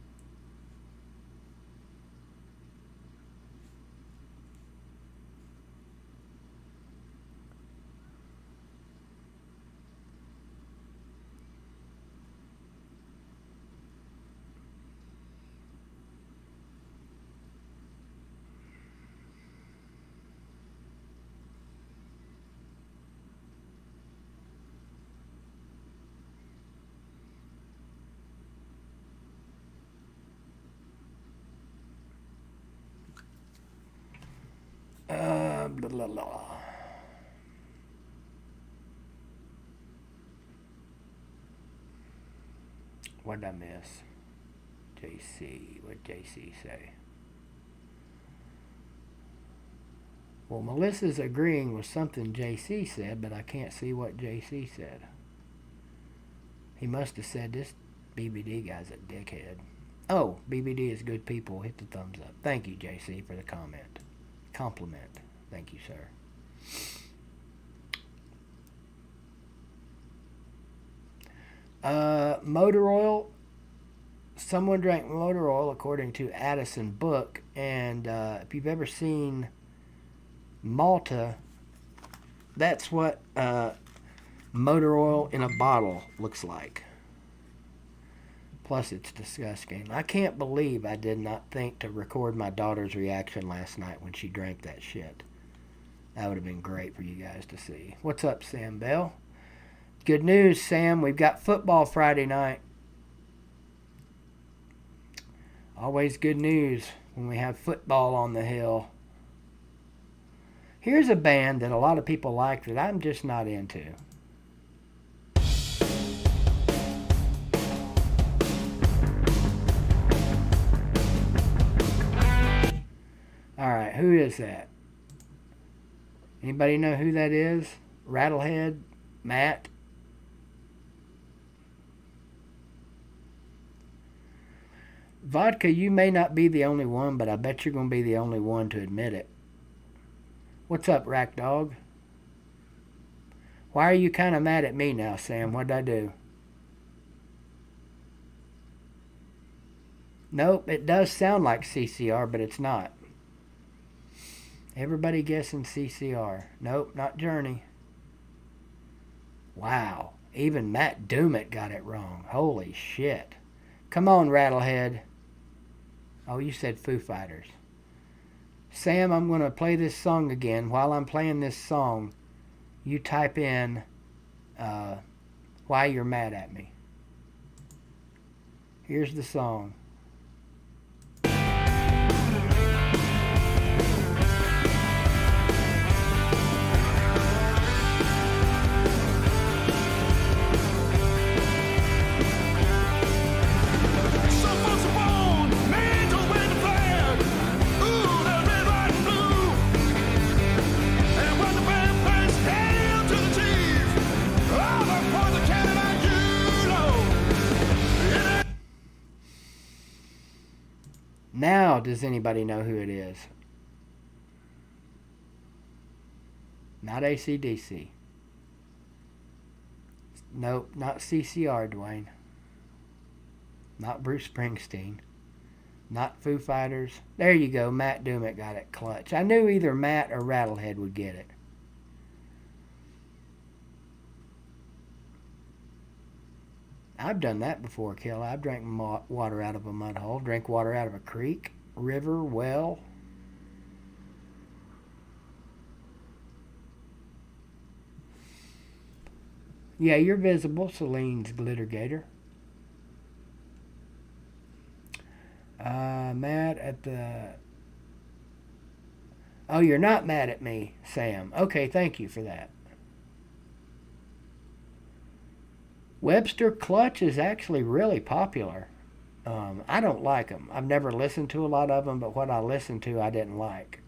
Blah, blah, blah. What did I miss? JC. What did JC say? Well, Melissa's agreeing with something JC said, but I can't see what JC said. He must have said this BBD guy's a dickhead. Oh, BBD is good people. Hit the thumbs up. Thank you, JC, for the comment. Compliment. Thank you, sir. Motor oil. Someone drank motor oil, according to Addison Book. And if you've ever seen Malta, that's what motor oil in a bottle looks like. Plus, it's disgusting. I can't believe I did not think to record my daughter's reaction last night when she drank that shit. That would have been great for you guys to see. What's up, Sam Bell? Good news, Sam. We've got football Friday night. Always good news when we have football on the hill. Here's a band that a lot of people like that I'm just not into. Alright, who is that? Anybody know who that is? Rattlehead? Matt? Vodka, you may not be the only one, but I bet you're going to be the only one to admit it. What's up, Rack Dog? Why are you kind of mad at me now, Sam? What'd I do? Nope, it does sound like CCR, but it's not. Everybody guessing CCR. Nope, not Journey. Wow. Even Matt Doomit got it wrong. Holy shit. Come on, Rattlehead. Oh, you said Foo Fighters. Sam, I'm going to play this song again. While I'm playing this song, you type in why you're mad at me. Here's the song. Now, does anybody know who it is? Not AC/DC. Nope, not CCR, Dwayne. Not Bruce Springsteen. Not Foo Fighters. There you go, Matt Doomit got it clutch. I knew either Matt or Rattlehead would get it. I've done that before, Kel. I've drank water out of a mud hole, drank water out of a creek, river, well. Yeah, you're visible, Celine's Glitter Gator. Mad at the... Oh, you're not mad at me, Sam. Okay, thank you for that. Webster Clutch is actually really popular. I don't like them. I've never listened to a lot of them, but what I listened to, I didn't like.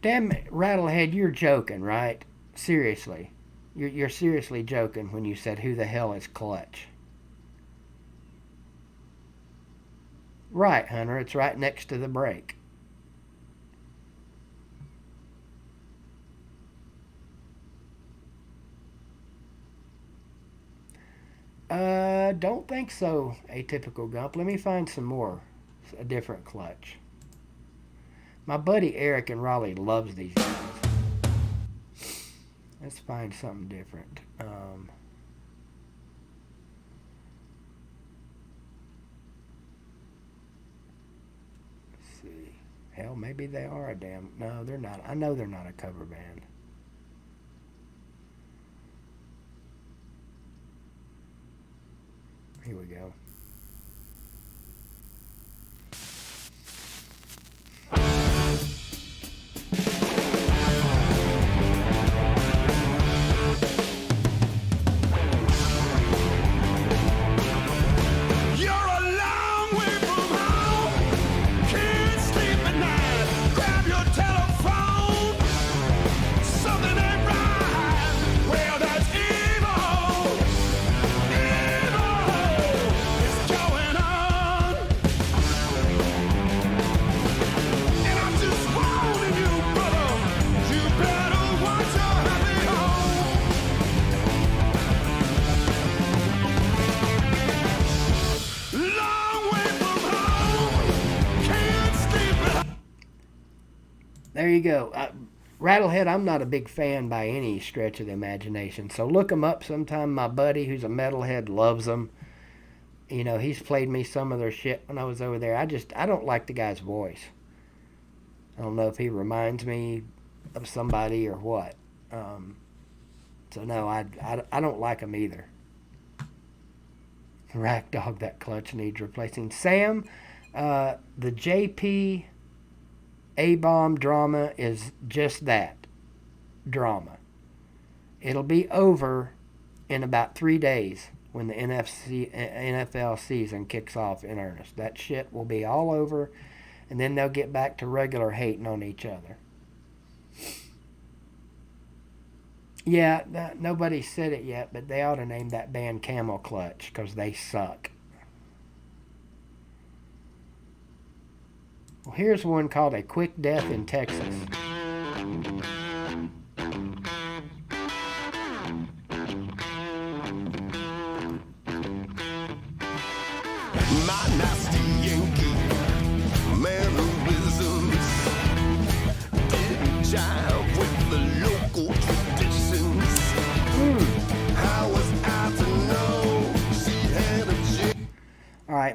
Damn it, Rattlehead, you're joking, right? Seriously. You're seriously joking when you said, who the hell is Clutch? Right, Hunter, it's right next to the break. Don't think so, Atypical Gump. Let me find some more. A different Clutch. My buddy Eric in Raleigh loves these guys. Let's find something different. Let's see. Hell, maybe they are a damn... No, they're not. I know they're not a cover band. Here we go. There you go. Rattlehead, I'm not a big fan by any stretch of the imagination. So look them up sometime. My buddy, who's a metalhead, loves them. You know, he's played me some of their shit when I was over there. I don't like the guy's voice. I don't know if he reminds me of somebody or what. So no, I don't like him either. Rack Dog, that Clutch needs replacing. Sam, the JP A-bomb drama is just that, drama. It'll be over in about 3 days when the NFL season kicks off in earnest. That shit will be all over, and then they'll get back to regular hating on each other. Yeah, nobody said it yet, but they ought to name that band Camel Clutch because they suck. Well, here's one called A Quick Death in Texas. My nasty Yankee mannerisms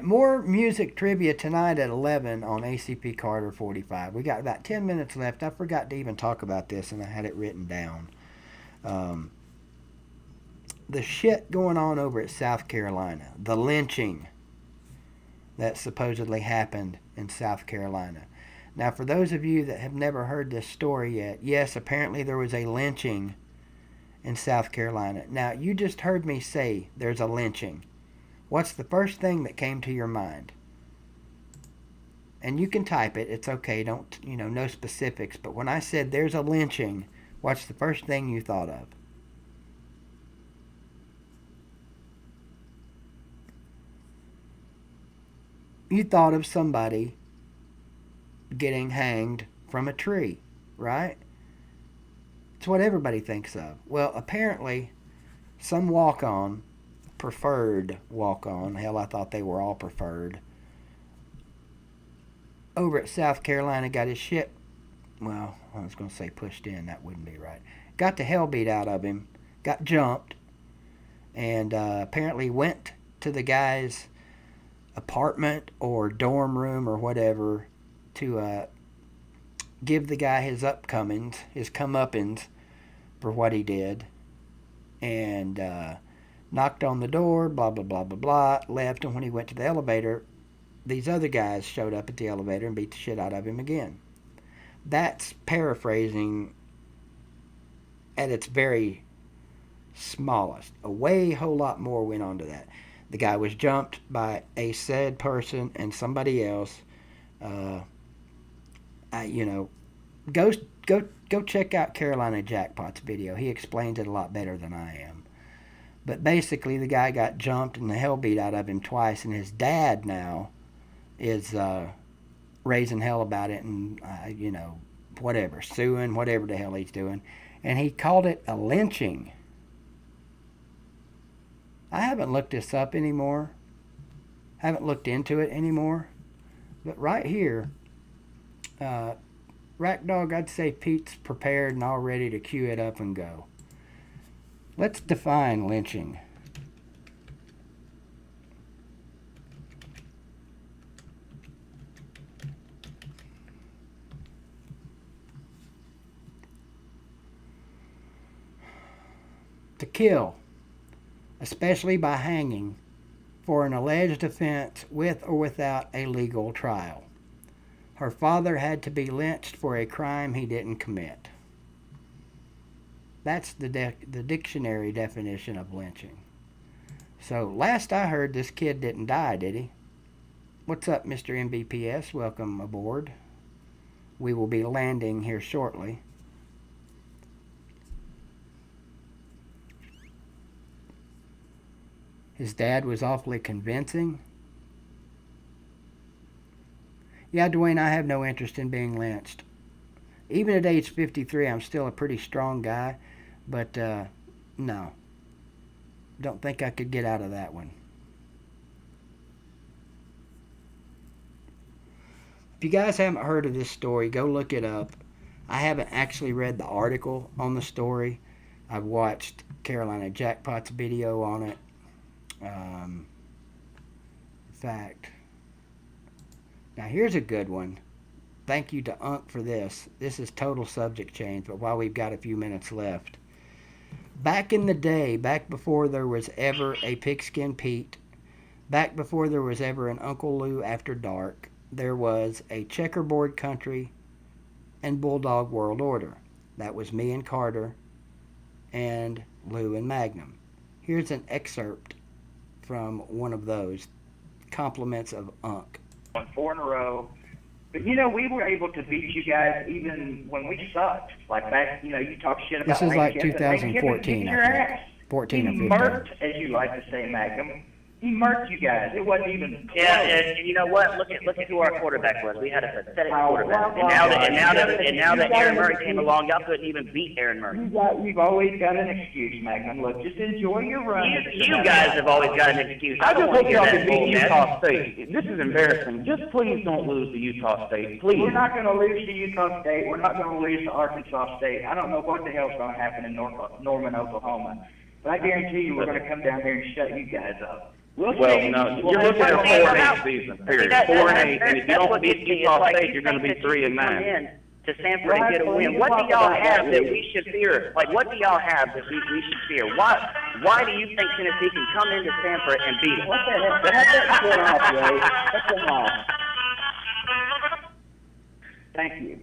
more music trivia tonight at 11 on ACP Carter 45. We got about 10 minutes left. I forgot to even talk about this, and I had it written down. The shit going on over at South Carolina, the lynching that supposedly happened in South Carolina. Now, for those of you that have never heard this story yet, yes, apparently there was a lynching in South Carolina. Now, you just heard me say there's a lynching. What's the first thing that came to your mind? And you can type it. It's okay. Don't, no specifics. But when I said there's a lynching, what's the first thing you thought of? You thought of somebody getting hanged from a tree, right? It's what everybody thinks of. Well, apparently, some walk-on, preferred walk-on, hell, I thought they were all preferred, over at South Carolina got his shit, well, I was going to say pushed in, that wouldn't be right. Got the hell beat out of him, got jumped, and apparently went to the guy's apartment or dorm room or whatever to give the guy his comeuppance for what he did, and knocked on the door, blah, blah, blah, blah, blah, left, and when he went to the elevator, these other guys showed up at the elevator and beat the shit out of him again. That's paraphrasing at its very smallest. A whole lot more went on to that. The guy was jumped by a said person and somebody else. Go check out Carolina Jackpot's video. He explains it a lot better than I am. But basically, the guy got jumped and the hell beat out of him twice, and his dad now is raising hell about it and, whatever, suing, whatever the hell he's doing. And he called it a lynching. I haven't looked this up anymore. Haven't looked into it anymore. But right here, Rack Dog, I'd say Pete's prepared and all ready to cue it up and go. Let's define lynching. To kill, especially by hanging, for an alleged offense with or without a legal trial. Her father had to be lynched for a crime he didn't commit. That's the dictionary definition of lynching. So, last I heard, this kid didn't die, did he? What's up, Mr. MVPS? Welcome aboard. We will be landing here shortly. His dad was awfully convincing. Yeah, Dwayne, I have no interest in being lynched. Even at age 53, I'm still a pretty strong guy, but no. Don't think I could get out of that one. If you guys haven't heard of this story, go look it up. I haven't actually read the article on the story. I've watched Carolina Jackpot's video on it. In fact, now here's a good one. Thank you to Unc for this. This is total subject change, but while we've got a few minutes left. Back in the day, back before there was ever a Pigskin Pete, back before there was ever an Uncle Lou After Dark, there was a Checkerboard Country and Bulldog World Order. That was me and Carter and Lou and Magnum. Here's an excerpt from one of those. Compliments of Unc. 4 in a row. But, we were able to beat you guys even when we sucked. Like back, you talk shit about This is like Thanksgiving. 2014, Your I think. ass. 14 or He 15. murked, as you like to say, Magnum. He murked you guys. It wasn't even Yeah, and you know what? Look at who our quarterback was. We had a pathetic quarterback. And now that Aaron Murray came along, y'all couldn't even beat Aaron Murray. You've always got an excuse, Magnum. Look, just enjoy your run. You guys have always got an excuse. I just hope y'all can beat bullshit. Utah State. This is embarrassing. Just please don't lose to Utah State. Please. We're not going to lose to Utah State. We're not going to lose to Arkansas State. I don't know what the hell's going to happen in Norman, Oklahoma. But I guarantee you we're going to come down here and shut you guys up. Well, no, you're looking at a 4-8 season, period. 4-8, and if you don't beat Utah State, you're going to be 3-9. To Sanford and get a win. What do y'all have that we should fear? Like, what do y'all have that we should fear? Why do you think Tennessee can come into Sanford and beat it? What the hell? That's one off, Ray. That's one off. Thank you.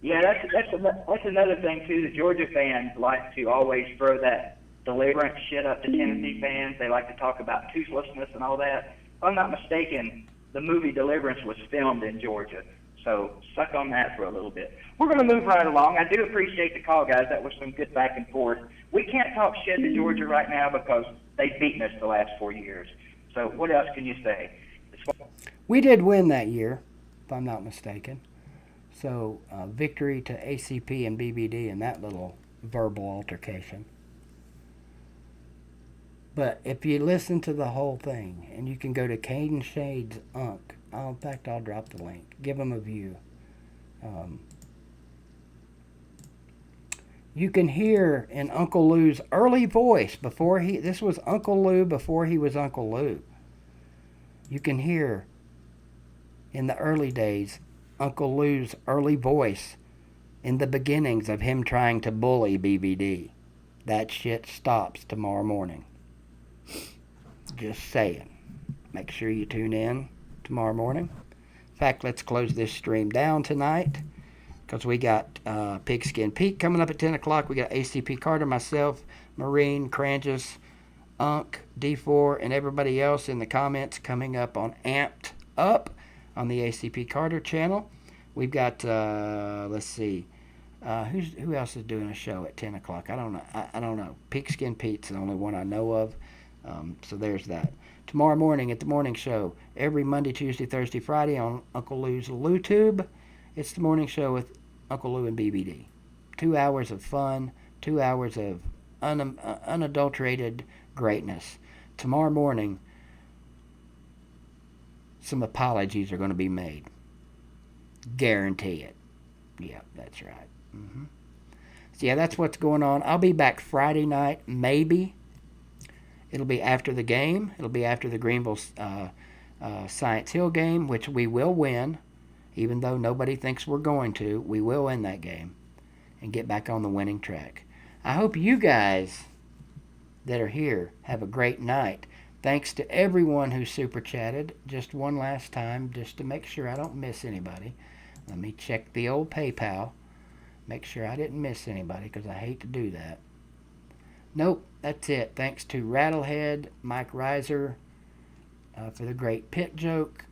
Yeah, that's another thing too. The Georgia fans like to always throw that deliverance shit up to Tennessee fans. They like to talk about toothlessness and all that. If I'm not mistaken, the movie Deliverance was filmed in Georgia. So suck on that for a little bit. We're going to move right along. I do appreciate the call, guys. That was some good back and forth. We can't talk shit to Georgia right now because they've beaten us the last 4 years. So what else can you say? We did win that year, if I'm not mistaken. So victory to ACP and BBD in that little verbal altercation. But if you listen to the whole thing, and you can go to Caden Shade's Unk, in fact, I'll drop the link. Give them a view. You can hear in Uncle Lou's early voice this was Uncle Lou before he was Uncle Lou. You can hear in the early days Uncle Lou's early voice in the beginnings of him trying to bully BBD. That shit stops tomorrow morning. Just saying. Make sure you tune in tomorrow morning. In fact, let's close this stream down tonight because we got Pigskin Pete coming up at 10 o'clock. We got ACP Carter, myself, Marine, Cranges, Unk, D4, and everybody else in the comments coming up on Amped Up on the ACP Carter channel. We've got, let's see, who else is doing a show at 10 o'clock? I don't know. I don't know. Pigskin Pete's the only one I know of. So there's that. Tomorrow morning at the morning show, every Monday, Tuesday, Thursday, Friday on Uncle Lou's LouTube. It's the morning show with Uncle Lou and BBD. 2 hours of fun, 2 hours of unadulterated greatness. Tomorrow morning, some apologies are going to be made. Guarantee it. Yeah, that's right. So yeah, that's what's going on. I'll be back Friday night, maybe. It'll be after the game. It'll be after the Greenville Science Hill game, which we will win, even though nobody thinks we're going to. We will win that game and get back on the winning track. I hope you guys that are here have a great night. Thanks to everyone who super chatted. Just one last time, just to make sure I don't miss anybody. Let me check the old PayPal. Make sure I didn't miss anybody because I hate to do that. Nope, that's it. Thanks to Rattlehead, Mike Reiser for the great pit joke,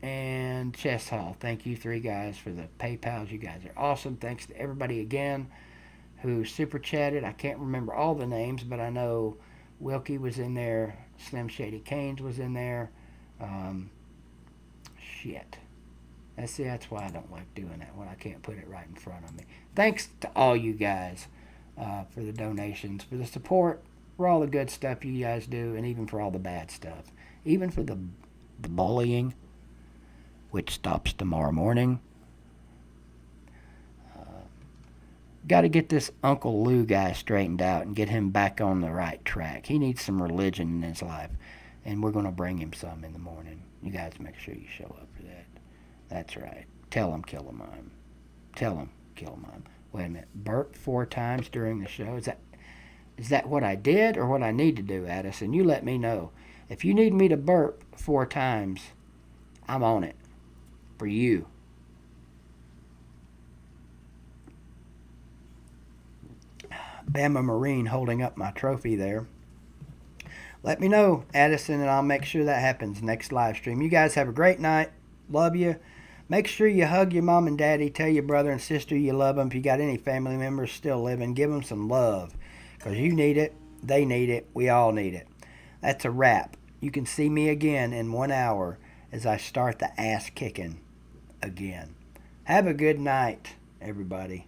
and Chess Hall. Thank you three guys for the PayPals. You guys are awesome. Thanks to everybody again who super chatted. I can't remember all the names, but I know Wilkie was in there. Slim Shady Canes was in there. Shit. That's why I don't like doing that when I can't put it right in front of me. Thanks to all you guys. For the donations, for the support, for all the good stuff you guys do, and even for all the bad stuff. Even for the bullying, which stops tomorrow morning. Got to get this Uncle Lou guy straightened out and get him back on the right track. He needs some religion in his life, and we're going to bring him some in the morning. You guys make sure you show up for that. That's right. Tell him, kill him, I'm. Tell him, kill him, I'm. Wait a minute. Burp 4 times during the show. Is that what I did or what I need to do, Addison? You let me know. If you need me to burp 4 times, I'm on it. For you. Bama Marine holding up my trophy there. Let me know, Addison, and I'll make sure that happens next live stream. You guys have a great night. Love you. Make sure you hug your mom and daddy. Tell your brother and sister you love them. If you got any family members still living, give them some love. Because you need it. They need it. We all need it. That's a wrap. You can see me again in 1 hour as I start the ass kicking again. Have a good night, everybody.